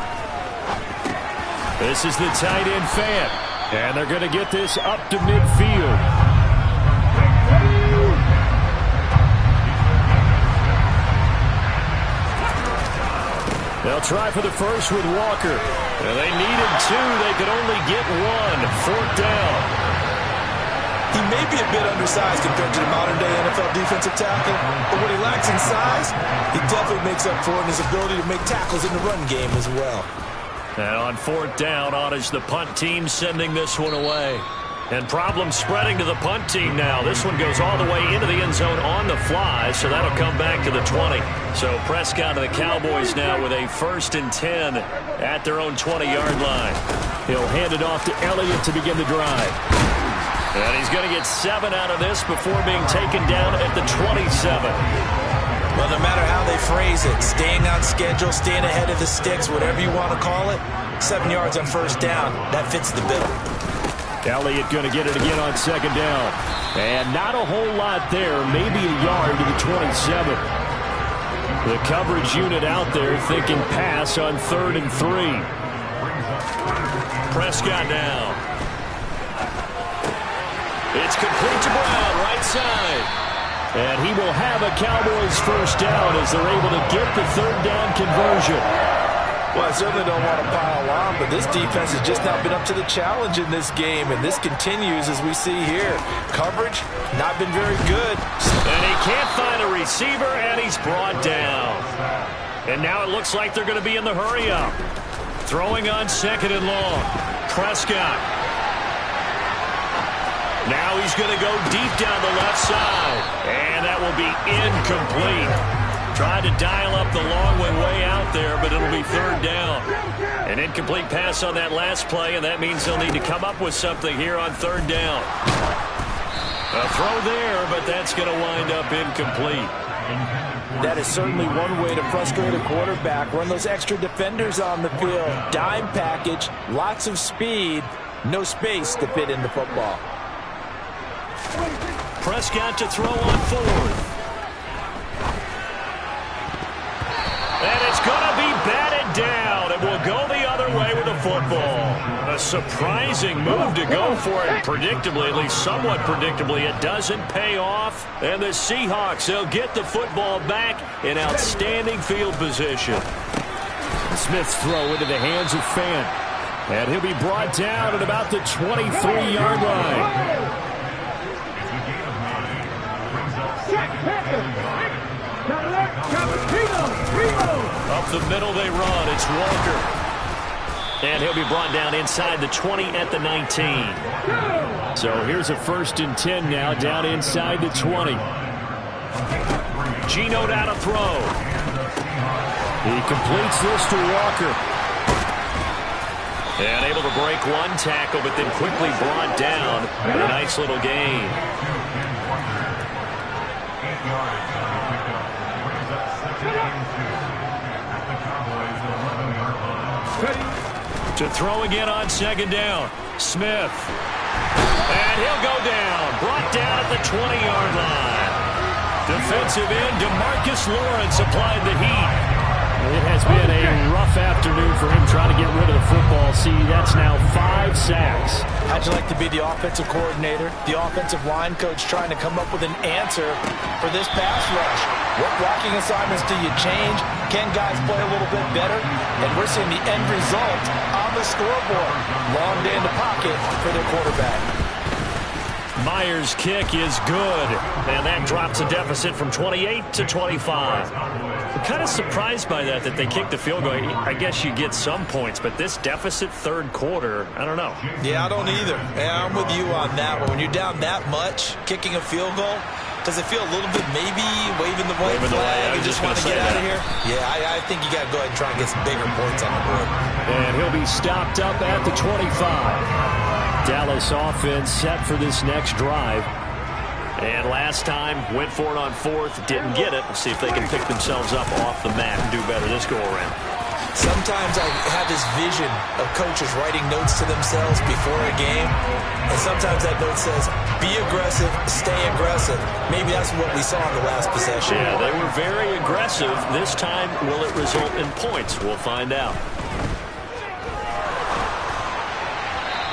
This is the tight end Fan. And they're going to get this up to midfield. They'll try for the first with Walker. And they needed 2. They could only get 1. 4th down.
He may be a bit undersized compared to the modern-day NFL defensive tackle, but what he lacks in size, he definitely makes up for in his ability to make tackles in the run game as well.
And on 4th down, on is the punt team sending this one away. And problems spreading to the punt team now. This one goes all the way into the end zone on the fly, so that'll come back to the 20. So Prescott and the Cowboys now with a 1st and 10 at their own 20-yard line. He'll hand it off to Elliott to begin the drive. And he's going to get 7 out of this before being taken down at the 27.
Well, no matter how they phrase it, staying on schedule, staying ahead of the sticks, whatever you want to call it, 7 yards on 1st down, that fits the bill.
Elliott going to get it again on 2nd down. And not a whole lot there, maybe a yard to the 27. The coverage unit out there thinking pass on 3rd and 3. Prescott now. It's complete to Brown, right side. And he will have a Cowboys 1st down as they're able to get the 3rd down conversion.
Well, I certainly don't want to pile on, but this defense has just not been up to the challenge in this game, and this continues as we see here. Coverage, not been very good.
And he can't find a receiver, and he's brought down. And now it looks like they're going to be in the hurry-up. Throwing on 2nd and long. Prescott. Now he's going to go deep down the left side. And that will be incomplete. Tried to dial up the long way out there, but it'll be 3rd down. An incomplete pass on that last play, and that means they'll need to come up with something here on 3rd down. A throw there, but that's going to wind up incomplete.
That is certainly one way to frustrate a quarterback. Run those extra defenders on the field. Dime package, lots of speed, no space to fit in the football.
Prescott to throw on 4th. And it's going to be batted down. It will go the other way with the football. A surprising move to go for it. Predictably, at least somewhat predictably, it doesn't pay off. And the Seahawks, they'll get the football back in outstanding field position. Smith's throw into the hands of Fan. And he'll be brought down at about the 23-yard line. Up the middle they run. It's Walker. And he'll be brought down inside the 20 at the 19. So here's a 1st and 10 now down inside the 20. Geno down to throw. He completes this to Walker. And able to break one tackle, but then quickly brought down with a nice little gain. To throw again on 2nd down. Smith. And he'll go down. Brought down at the 20-yard line. Defensive end DeMarcus Lawrence applied the heat. It has been a rough afternoon for him trying to get rid of the football. See, that's now 5 sacks.
How'd you like to be the offensive coordinator, the offensive line coach trying to come up with an answer for this pass rush? What blocking assignments do you change? Can guys play a little bit better? And we're seeing the end result on the scoreboard. Long day in the pocket for their quarterback.
Myers' kick is good, and that drops a deficit from 28 to 25. I'm kind of surprised by that they kicked the field goal. I guess you get some points, but this deficit third quarter, I don't know.
Yeah, I don't either. Yeah, I'm with you on that one. When you're down that much, kicking a field goal, does it feel a little bit maybe waving the white flag and just want to get out of here? Yeah, I think you got to go ahead and try and get some bigger points on the board.
And he'll be stopped up at the 25. Dallas offense set for this next drive. And last time, went for it on fourth, didn't get it. We'll see if they can pick themselves up off the mat and do better this go-around.
Sometimes I have this vision of coaches writing notes to themselves before a game, and sometimes that note says, be aggressive, stay aggressive. Maybe that's what we saw in the last possession.
Yeah, they were very aggressive. This time, will it result in points? We'll find out.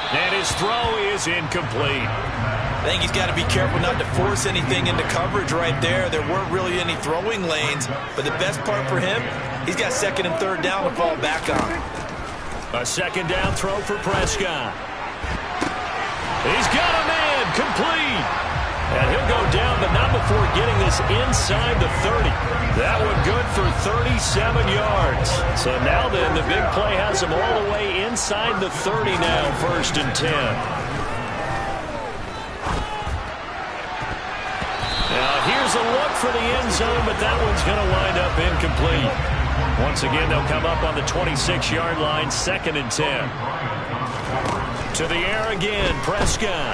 And his throw is incomplete.
I think he's got to be careful not to force anything into coverage right there. There weren't really any throwing lanes, but the best part for him, he's got second and third down to fall back on.
A second down throw for Prescott. He's got a man, complete. And he'll go down, but not before getting this inside the 30. That one good for 37 yards. So now then, the big play has him all the way inside the 30 now, 1st and 10. Now here's a look for the end zone, but that one's going to wind up incomplete. Once again, they'll come up on the 26-yard line, 2nd and 10. To the air again, Prescott.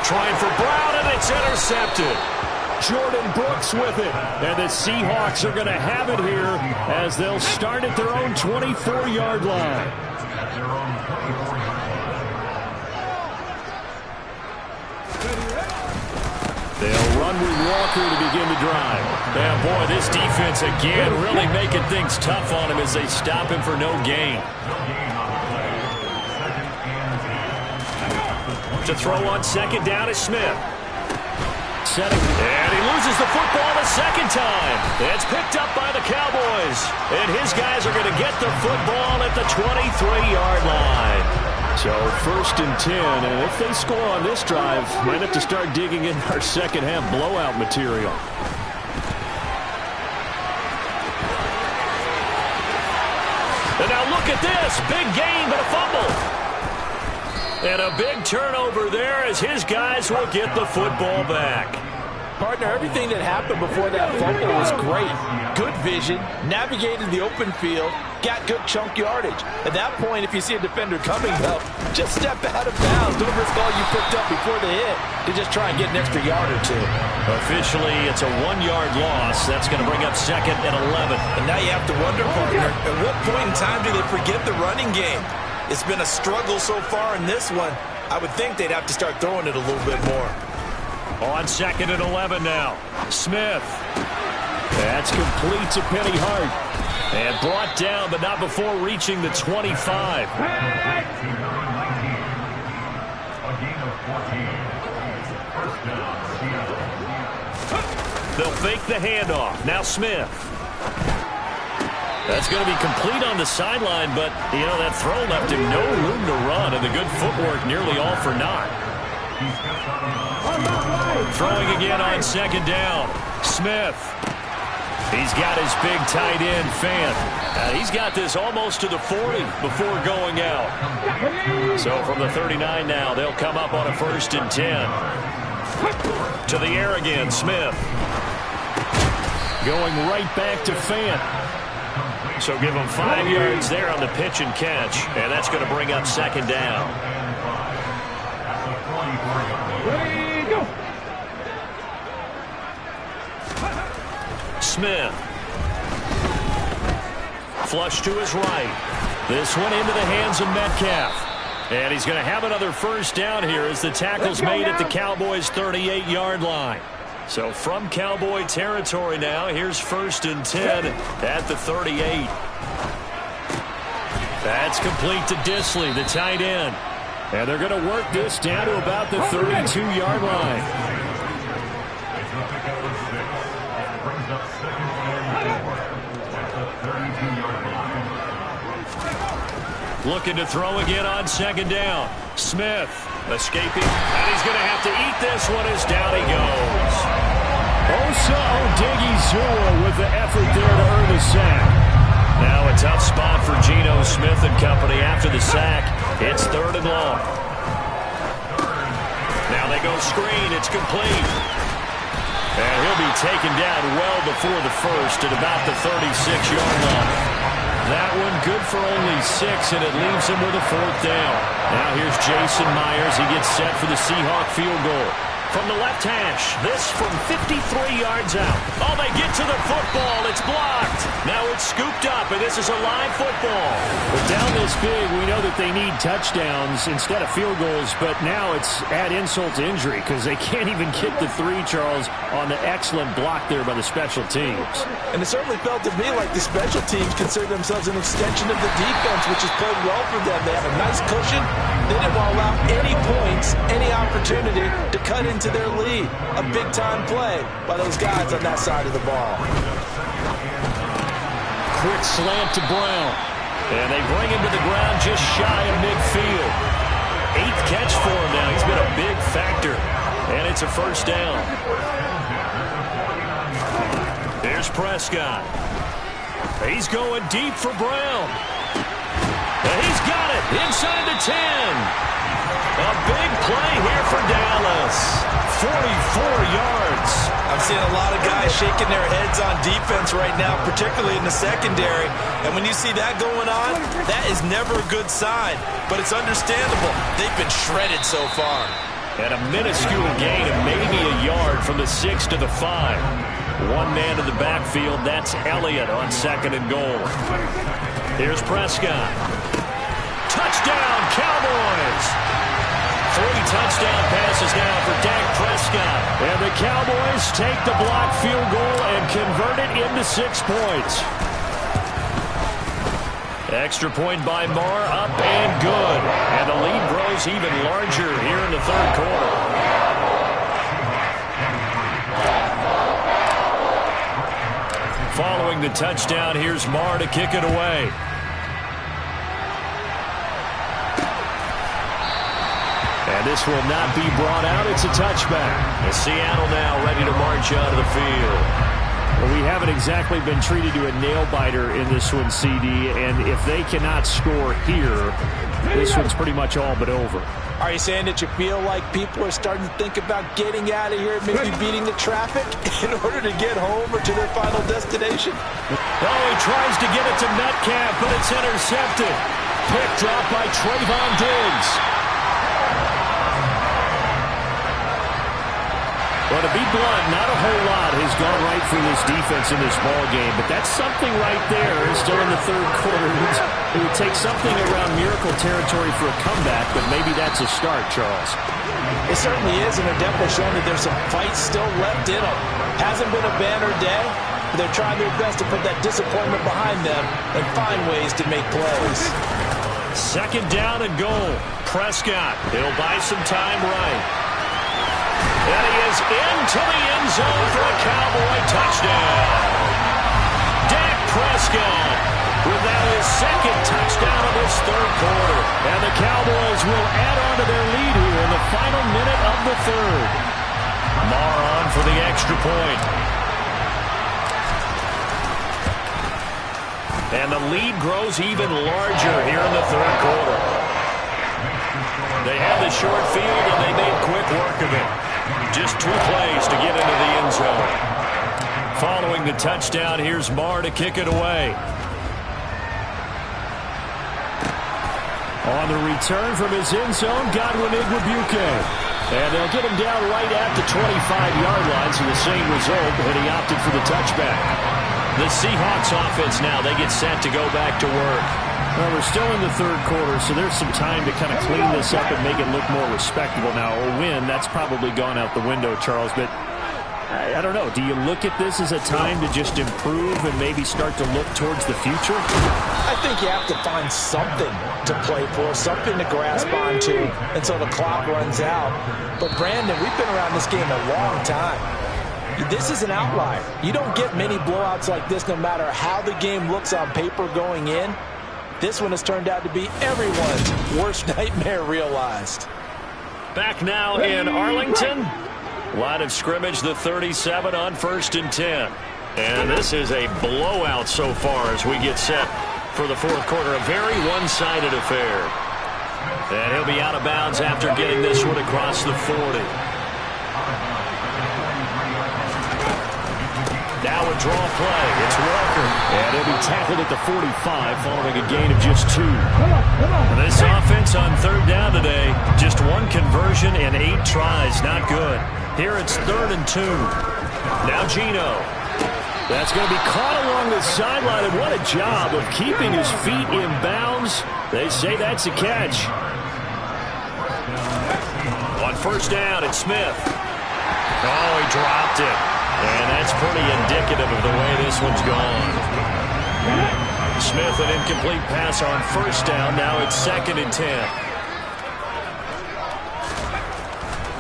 Trying for Brown, and it's intercepted. Jordan Brooks with it. And the Seahawks are going to have it here as they'll start at their own 24-yard line. They'll run with Walker to begin the drive. Yeah, boy, this defense again really making things tough on him as they stop him for no gain. To throw on second down is Smith. Setting, and he loses the football a second time. It's picked up by the Cowboys. And his guys are going to get the football at the 23-yard line. So 1st and 10, and if they score on this drive, might have to start digging in our second half blowout material. And now look at this. Big gain, but a fumble. And a big turnover there as his guys will get the football back.
Partner, everything that happened before that fumble was great. Good vision, navigated the open field, got good chunk yardage. At that point, if you see a defender coming up, just step out of bounds. Don't risk all you picked up before the hit to just try and get an extra yard or two.
Officially, it's a 1-yard loss. That's going to bring up 2nd and 11.
And now you have to wonder, partner, at what point in time do they forget the running game? It's been a struggle so far in this one. I would think they'd have to start throwing it a little bit more.
On 2nd and 11 now. Smith. That's complete to Penny Hart. And brought down, but not before reaching the 25. They'll fake the handoff. Now Smith. That's going to be complete on the sideline, but, you know, that throw left him no room to run, and the good footwork nearly all for naught. Throwing again on 2nd down. Smith. He's got his big tight end, Fant. He's got this almost to the 40 before going out. So from the 39 now, they'll come up on a 1st and 10. To the air again, Smith. Going right back to Fant. So give him 5 yards there on the pitch and catch. And that's going to bring up 2nd down.
Ready, go.
Smith. Flush to his right. This one into the hands of Metcalf. And he's going to have another 1st down here as the tackle's made at the Cowboys' 38-yard line. So from Cowboy territory now, here's 1st and 10 at the 38. That's complete to Disley, the tight end. And they're going to work this down to about the 32-yard line. Looking to throw again on 2nd down. Smith escaping, and he's going to have to eat this one as down he goes. Osa Odighizuwa with the effort there to earn the sack. Now a tough spot for Geno Smith and company after the sack. It's 3rd and long. Now they go screen. It's complete. And he'll be taken down well before the first at about the 36-yard line. That one good for only 6, and it leaves him with a 4th down. Now here's Jason Myers. He gets set for the Seahawk field goal. From the left hash, this from 53 yards out. Oh, they get to the football. It's blocked. Now it's scooped up, and this is a live football.
But down this big, we know that they need touchdowns instead of field goals, but now it's add insult to injury because they can't even get the 3, Charles, on the excellent block there by the special teams.
And it certainly felt to me like the special teams consider themselves an extension of the defense, which has played well for them. They have a nice cushion. They didn't want to allow any points, any opportunity to cut into their lead. A big-time play by those guys on that side of the ball.
Quick slant to Brown.
And they bring him to the ground just shy of midfield. 8th catch for him now. He's been a big factor. And it's a 1st down. Here's Prescott. He's going deep for Brown. And he's got it inside the 10. A big play here for Dallas. 44 yards.
I'm seeing a lot of guys shaking their heads on defense right now, particularly in the secondary. And when you see that going on, that is never a good sign. But it's understandable. They've been shredded so far.
And a minuscule gain of maybe a yard from the 6 to the 5. One man in the backfield. That's Elliott on 2nd and goal. Here's Prescott. Touchdown, Cowboys! 3 touchdown passes now for Dak Prescott.
And the Cowboys take the blocked field goal and convert it into 6 points.
Extra point by Marr, up and good. And the lead grows even larger here in the 3rd quarter. Following the touchdown, here's Marr to kick it away. And this will not be brought out. It's a touchback. And Seattle now ready to march out of the field.
Well, we haven't exactly been treated to a nail-biter in this one, CD, and if they cannot score here, this one's pretty much all but over.
Are you saying that you feel like people are starting to think about getting out of here and maybe beating the traffic in order to get home or to their final destination?
Oh, he tries to get it to Metcalf, but it's intercepted. Picked up by Trayvon Diggs. Well, to be blunt, not a whole lot has gone right for this defense in this ball game, but that's something right there. Still in the 3rd quarter. It would take something around miracle territory for a comeback, but maybe that's a start, Charles.
It certainly is, and they're definitely showing that there's some fight still left in them. Hasn't been a banner day, but they're trying their best to put that disappointment behind them and find ways to make plays.
2nd down and goal. Prescott, he'll buy some time right. And he is into the end zone for a Cowboy touchdown. Dak Prescott with now his 2nd touchdown of this 3rd quarter.
And the Cowboys will add on to their lead here in the final minute of the 3rd.
Marr on for the extra point. And the lead grows even larger here in the 3rd quarter. They have the short field, and they made quick work of it. Just 2 plays to get into the end zone. Following the touchdown, here's Marr to kick it away.
On the return from his end zone, Godwin Igwebuike. And they'll get him down right at the 25-yard line, so the same result, and he opted for the touchback.
The Seahawks offense now, they get set to go back to work.
Well, we're still in the 3rd quarter, so there's some time to kind of clean this up and make it look more respectable. Now, a win, that's probably gone out the window, Charles, but I don't know. Do you look at this as a time to just improve and maybe start to look towards the future?
I think you have to find something to play for, something to grasp onto until the clock runs out. But, Brandon, we've been around this game a long time. This is an outlier. You don't get many blowouts like this no matter how the game looks on paper going in. This one has turned out to be everyone's worst nightmare realized.
Back now in Arlington. Line of scrimmage, the 37 on 1st and 10. And this is a blowout so far as we get set for the fourth quarter. A very one-sided affair. And he'll be out of bounds after getting this one across the 40. Now a draw play. It's Walker. And he'll be tackled at the 45 following a gain of just 2. This offense on 3rd down today, just 1 conversion and 8 tries. Not good. Here it's 3rd and 2. Now Geno. That's going to be caught along the sideline, and what a job of keeping his feet in bounds. They say that's a catch. On 1st down, it's Smith. Oh, he dropped it. And that's pretty indicative of the way this one's gone. Smith, an incomplete pass on 1st down. Now it's 2nd and 10.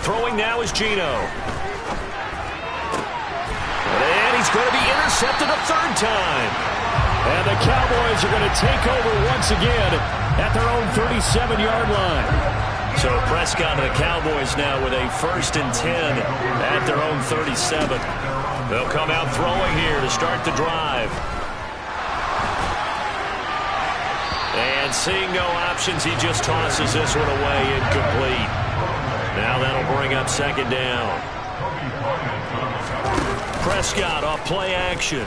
Throwing now is Geno. And he's going to be intercepted a 3rd time. And the Cowboys are going to take over once again at their own 37-yard line. So Prescott and the Cowboys now with a 1st and 10 at their own 37. They'll come out throwing here to start the drive. And seeing no options, he just tosses this one away, incomplete. Now that'll bring up 2nd down. Prescott off play action.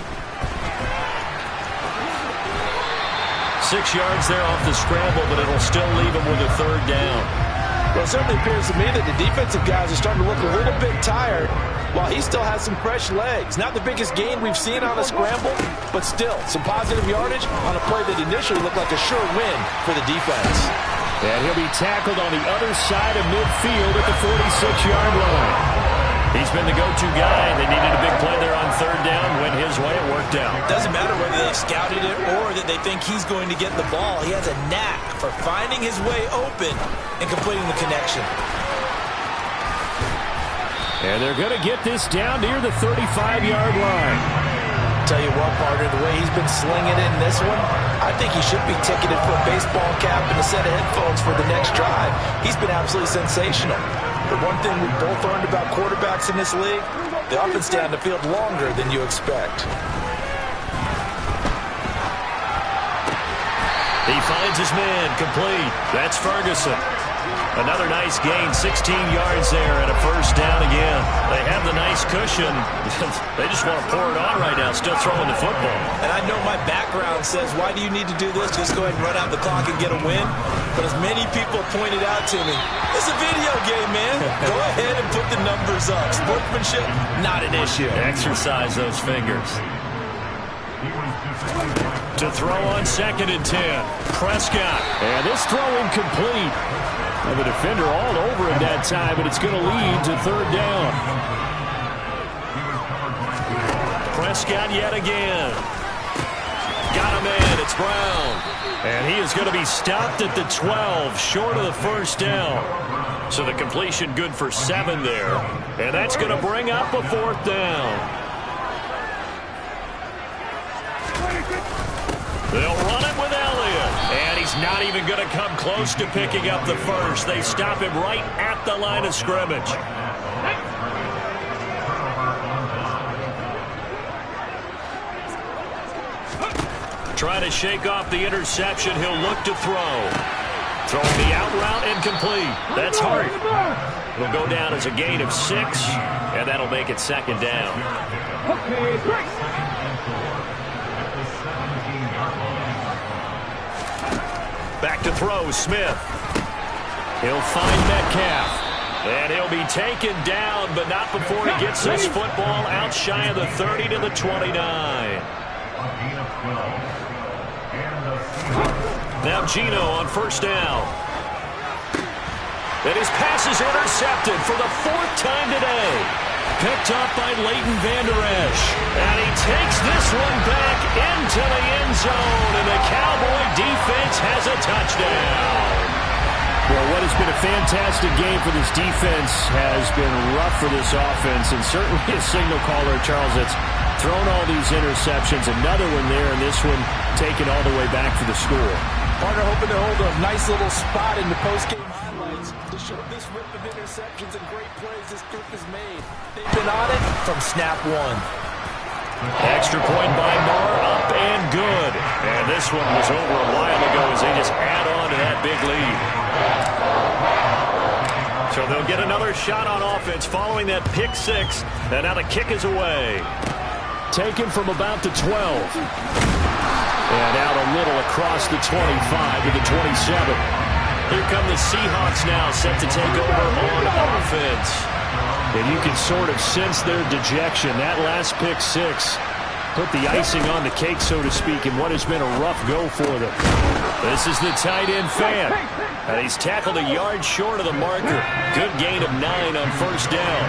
6 yards there off the scramble, but it'll still leave him with a 3rd down.
Well, it certainly appears to me that the defensive guys are starting to look a little bit tired while he still has some fresh legs. Not the biggest gain we've seen on a scramble, but still some positive yardage on a play that initially looked like a sure win for the defense.
And he'll be tackled on the other side of midfield at the 46-yard line. He's been the go-to guy. They needed a big play there on 3rd down. Went his way, it worked out.
Doesn't matter whether they scouted it or that they think he's going to get the ball. He has a knack for finding his way open and completing the connection.
And they're going to get this down near the 35-yard line.
Tell you what, partner, the way he's been slinging it in this one, I think he should be ticketed for a baseball cap and a set of headphones for the next drive. He's been absolutely sensational. The one thing we've both learned about quarterbacks in this league, they often stay on the field longer than you expect.
He finds his man, complete. That's Ferguson. Another nice gain, 16 yards there and a 1st down again. They have the nice cushion. They just want to pour it on right now, still throwing the football.
And I know my background says, why do you need to do this? Just go ahead and run out the clock and get a win. But as many people pointed out to me, it's a video game, man. Go ahead and put the numbers up. Sportsmanship, not an issue.
Exercise those fingers. To throw on 2nd and 10. Prescott.
And this throw incomplete. And the defender all over him that time, but it's going to lead to 3rd down.
Prescott yet again. Got him in. It's Brown. And he is going to be stopped at the 12, short of the 1st down. So the completion good for 7 there. And that's going to bring up a 4th down. They'll run it with Elliott. And he's not even going to come close to picking up the 1st. They stop him right at the line of scrimmage. Trying to shake off the interception. He'll look to throw. Throwing the out route incomplete. That's Hart. It'll go down as a gain of 6, and that'll make it 2nd down. Back to throw, Smith. He'll find Metcalf. And he'll be taken down, but not before he gets this football out shy of the 30 to the 29. Now Geno on 1st down. And his pass is intercepted for the 4th time today. picked up by Leighton Vander Esch. And he takes this one back into the end zone, and the Cowboy defense has a touchdown. Well, what has been a fantastic game for this defense has been rough for this offense, and certainly a signal caller, Charles, that's thrown all these interceptions. Another one there, and this one taken all the way back for the score.
Partner hoping to hold a nice little spot in the postgame highlights to show this rip of interceptions and great plays this group has made. They've been on it from snap one.
Extra point by Marr, up and good. And this one was over a while ago as they just add on to that big lead. So they'll get another shot on offense following that pick six. And now the kick is away. Taken from about the 12. And out a little across the 25 to the 27. Here come the Seahawks now, set to take over on offense. And you can sort of sense their dejection. That last pick six put the icing on the cake, so to speak, in what has been a rough go for them. This is the tight end Fan. And he's tackled a yard short of the marker. Good gain of 9 on first down.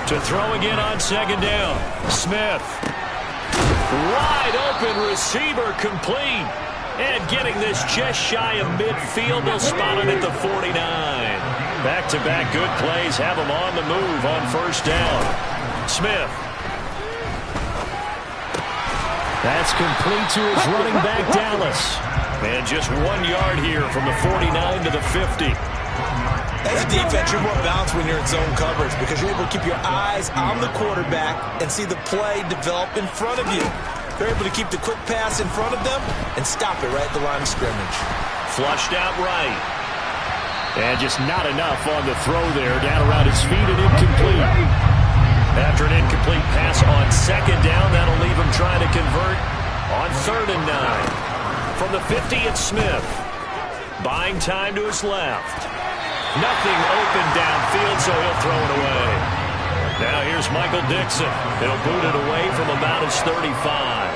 To throw again on second down. Smith. Wide open receiver complete. And getting this just shy of midfield, they'll spot it at the 49. Back-to-back good plays have them on the move on first down. Smith. That's complete to his running back, Dallas. And just 1 yard here from the 49 to the 50.
As a defense, you're more balanced when you're in zone coverage because you're able to keep your eyes on the quarterback and see the play develop in front of you. They're able to keep the quick pass in front of them and stop it right at the line of scrimmage.
Flushed out right. And just not enough on the throw there. Down around his feet and incomplete. After an incomplete pass on second down, that'll leave him trying to convert on 3rd and 9. From the 50, it's Smith. Buying time to his left. Nothing open downfield, so he'll throw it away. Now here's Michael Dixon. He'll boot it away from about his 35.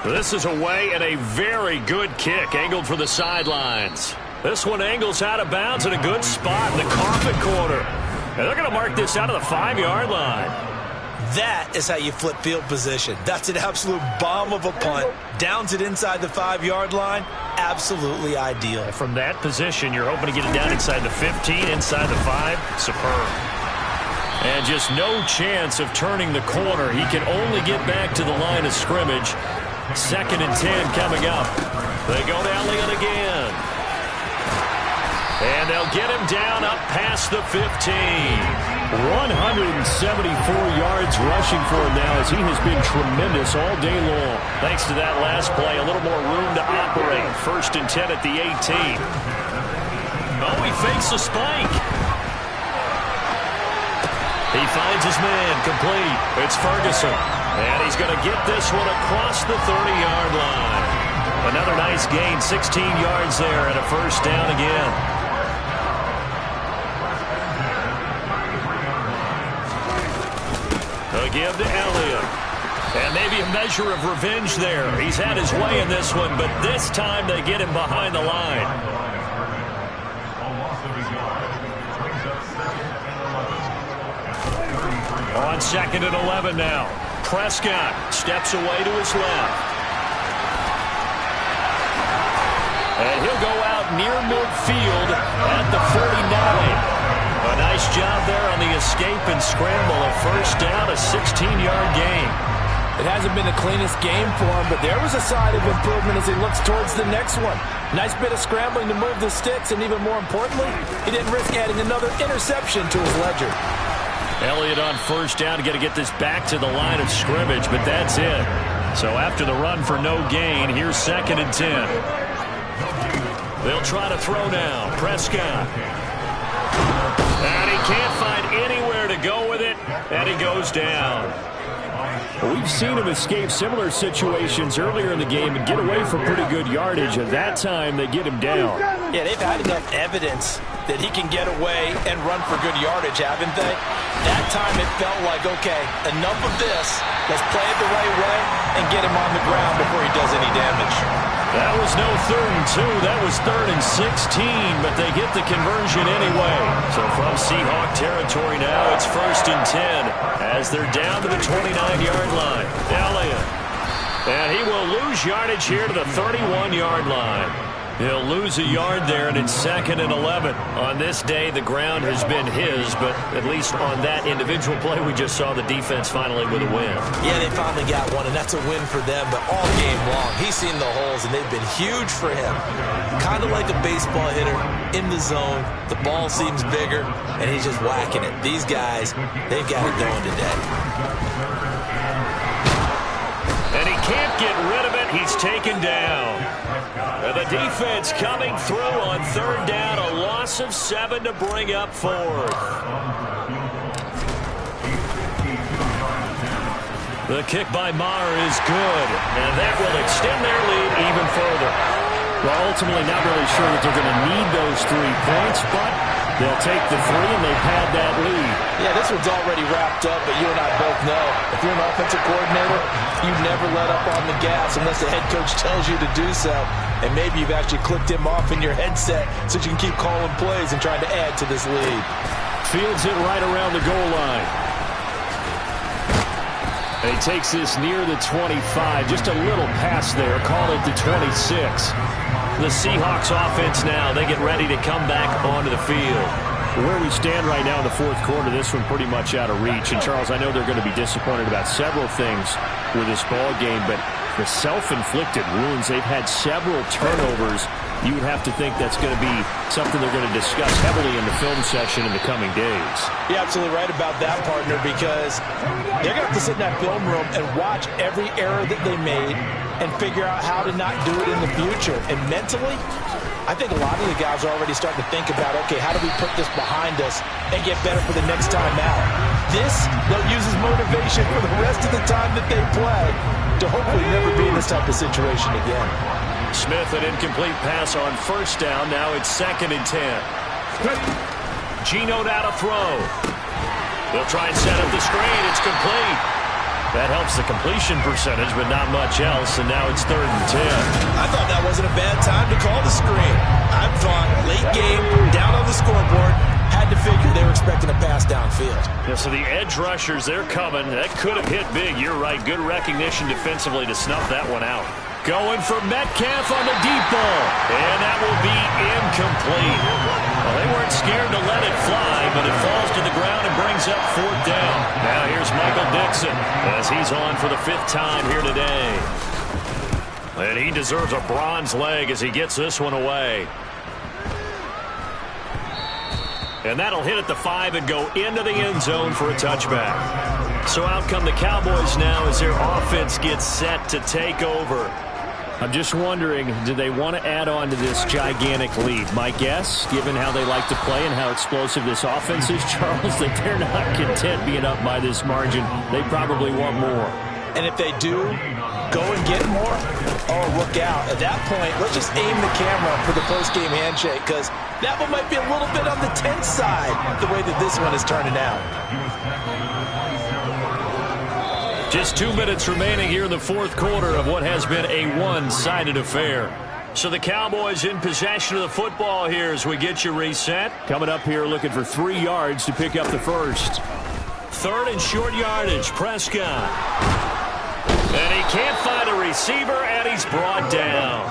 This is away and a very good kick angled for the sidelines. This one angles out of bounds in a good spot in the coffin corner. And they're going to mark this out of the 5-yard line.
That is how you flip field position. That's an absolute bomb of a punt. Downs it inside the 5-yard line. Absolutely ideal.
From that position, you're hoping to get it down inside the 15, inside the 5. Superb. And just no chance of turning the corner. He can only get back to the line of scrimmage. 2nd and 10 coming up. They go to Elliott again. And they'll get him down up past the 15.
174 yards rushing for him now as he has been tremendous all day long.
Thanks to that last play, a little more room to operate. 1st and 10 at the 18. Oh, he fakes a spike. He finds his man complete. It's Ferguson. And he's going to get this one across the 30-yard line. Another nice gain, 16 yards there and a first down again. They'll give to Elliott. And maybe a measure of revenge there. He's had his way in this one, but this time they get him behind the line. On 2nd and 11 now. Prescott steps away to his left. And he'll go out near midfield at the 49. A nice job there on the escape and scramble. A first down, a 16-yard gain.
It hasn't been the cleanest game for him, but there was a sign of improvement as he looks towards the next one. Nice bit of scrambling to move the sticks, and even more importantly, he didn't risk adding another interception to his ledger.
Elliott on first down to get this back to the line of scrimmage, but that's it. So after the run for no gain, here's 2nd and 10. They'll try to throw now. Prescott. And he can't find anywhere to go with it, and he goes down.
We've seen him escape similar situations earlier in the game and get away for pretty good yardage, and that time they get him down.
Yeah, they've had enough evidence that he can get away and run for good yardage, haven't they? That time it felt like, okay, enough of this. Let's play it the right way and get him on the ground before he does any damage.
That was was no 3rd and 2. That was 3rd and 16, but they get the conversion anyway. So from Seahawk territory now, it's 1st and 10 as they're down to the 29-yard line. Elliott. And he will lose yardage here to the 31-yard line. He'll lose a yard there, and it's 2nd and 11. On this day, the ground has been his, but at least on that individual play, we just saw the defense finally with a win.
Yeah, they finally got one, and that's a win for them, but all game long, he's seen the holes, and they've been huge for him. Kind of like a baseball hitter in the zone. The ball seems bigger, and he's just whacking it. These guys, they've got it going today.
And he can't get rid of it. He's taken down. And the defense coming through on 3rd down. A loss of 7 to bring up 4th. The kick by Maher is good. And that will extend their lead even further.
Well, ultimately not really sure that they're going to need those 3 points, but they'll take the 3, and they've had that lead.
Yeah, this one's already wrapped up, but you and I both know if you're an offensive coordinator, you never let up on the gas unless the head coach tells you to do so. And maybe you've actually clicked him off in your headset so you can keep calling plays and trying to add to this lead.
Fields it right around the goal line. And he takes this near the 25. Just a little pass there. Call it the 26.
The Seahawks offense now, they get ready to come back onto the field.
Where we stand right now in the 4th quarter, this one pretty much out of reach. And, Charles, I know they're going to be disappointed about several things with this ball game, but the self-inflicted wounds, they've had several turnovers. You would have to think that's going to be something they're going to discuss heavily in the film session in the coming days.
You're absolutely right about that, partner, because they're going to have to sit in that film room and watch every error that they made and figure out how to not do it in the future. And mentally, I think a lot of the guys are already starting to think about, okay, how do we put this behind us and get better for the next time out? This, they'll use as motivation for the rest of the time that they play to hopefully never be in this type of situation again.
Smith, an incomplete pass on 1st down. Now it's 2nd and 10. Geno down to throw. They'll try and set up the screen. It's complete. That helps the completion percentage, but not much else, and now it's 3rd and 10.
I thought that wasn't a bad time to call the screen. I thought late game, down on the scoreboard, had to figure they were expecting a pass downfield.
Yeah, so the edge rushers, they're coming. That could have hit big. You're right. Good recognition defensively to snuff that one out. Going for Metcalf on the deep ball, and that will be incomplete. Well, they weren't scared to let it fly, but it falls to the ground and brings up 4th down. Now here's Michael Dixon as he's on for the 5th time here today. And he deserves a bronze leg as he gets this one away. And that'll hit at the 5 and go into the end zone for a touchback. So out come the Cowboys now as their offense gets set to take over.
I'm just wondering, do they want to add on to this gigantic lead? My guess, given how they like to play and how explosive this offense is, Charles, that they're not content being up by this margin. They probably want more.
And if they do go and get more, oh, look out. At that point, let's just aim the camera for the post-game handshake, because that one might be a little bit on the tense side, the way that this one is turning out.
Just 2 minutes remaining here in the 4th quarter of what has been a one-sided affair. So the Cowboys in possession of the football here as we get you reset.
Coming up here looking for 3 yards to pick up the 1st.
3rd and short yardage, Prescott. And he can't find a receiver, and he's brought down.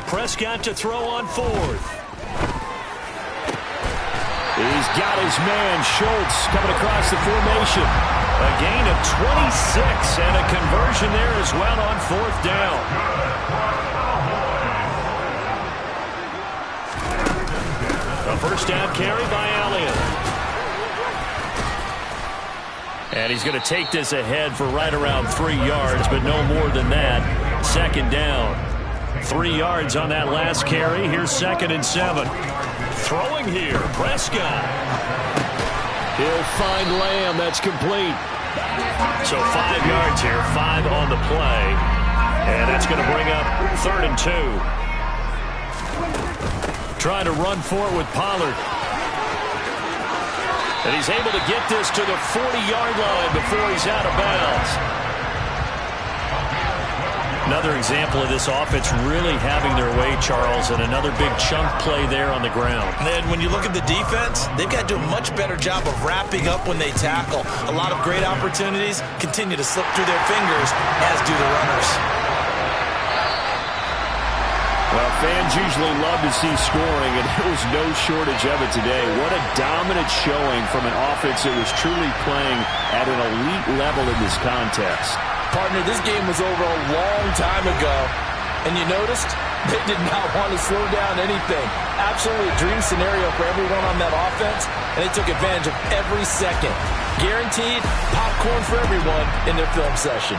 Prescott to throw on 4th.
He's got his man, Schultz, coming across the formation.
A gain of 26 and a conversion there as well on 4th down. A 1st down carry by Elliott. And he's going to take this ahead for right around 3 yards, but no more than that. 2nd down. 3 yards on that last carry. Here's 2nd and 7. Throwing here, Prescott.
He'll find Lamb. That's complete.
So 5 yards here, 5 on the play. And that's going to bring up 3rd and 2. Trying to run for it with Pollard. And he's able to get this to the 40-yard line before he's out of bounds. Another example of this offense really having their way, Charles, and another big chunk play there on the ground.
And then when you look at the defense, they've got to do a much better job of wrapping up when they tackle. A lot of great opportunities continue to slip through their fingers, as do the runners.
Well, fans usually love to see scoring, and there was no shortage of it today. What a dominant showing from an offense that was truly playing at an elite level in this contest.
Partner, this game was over a long time ago, and you noticed they did not want to slow down anything. Absolutely a dream scenario for everyone on that offense, and they took advantage of every second. Guaranteed popcorn for everyone in their film session.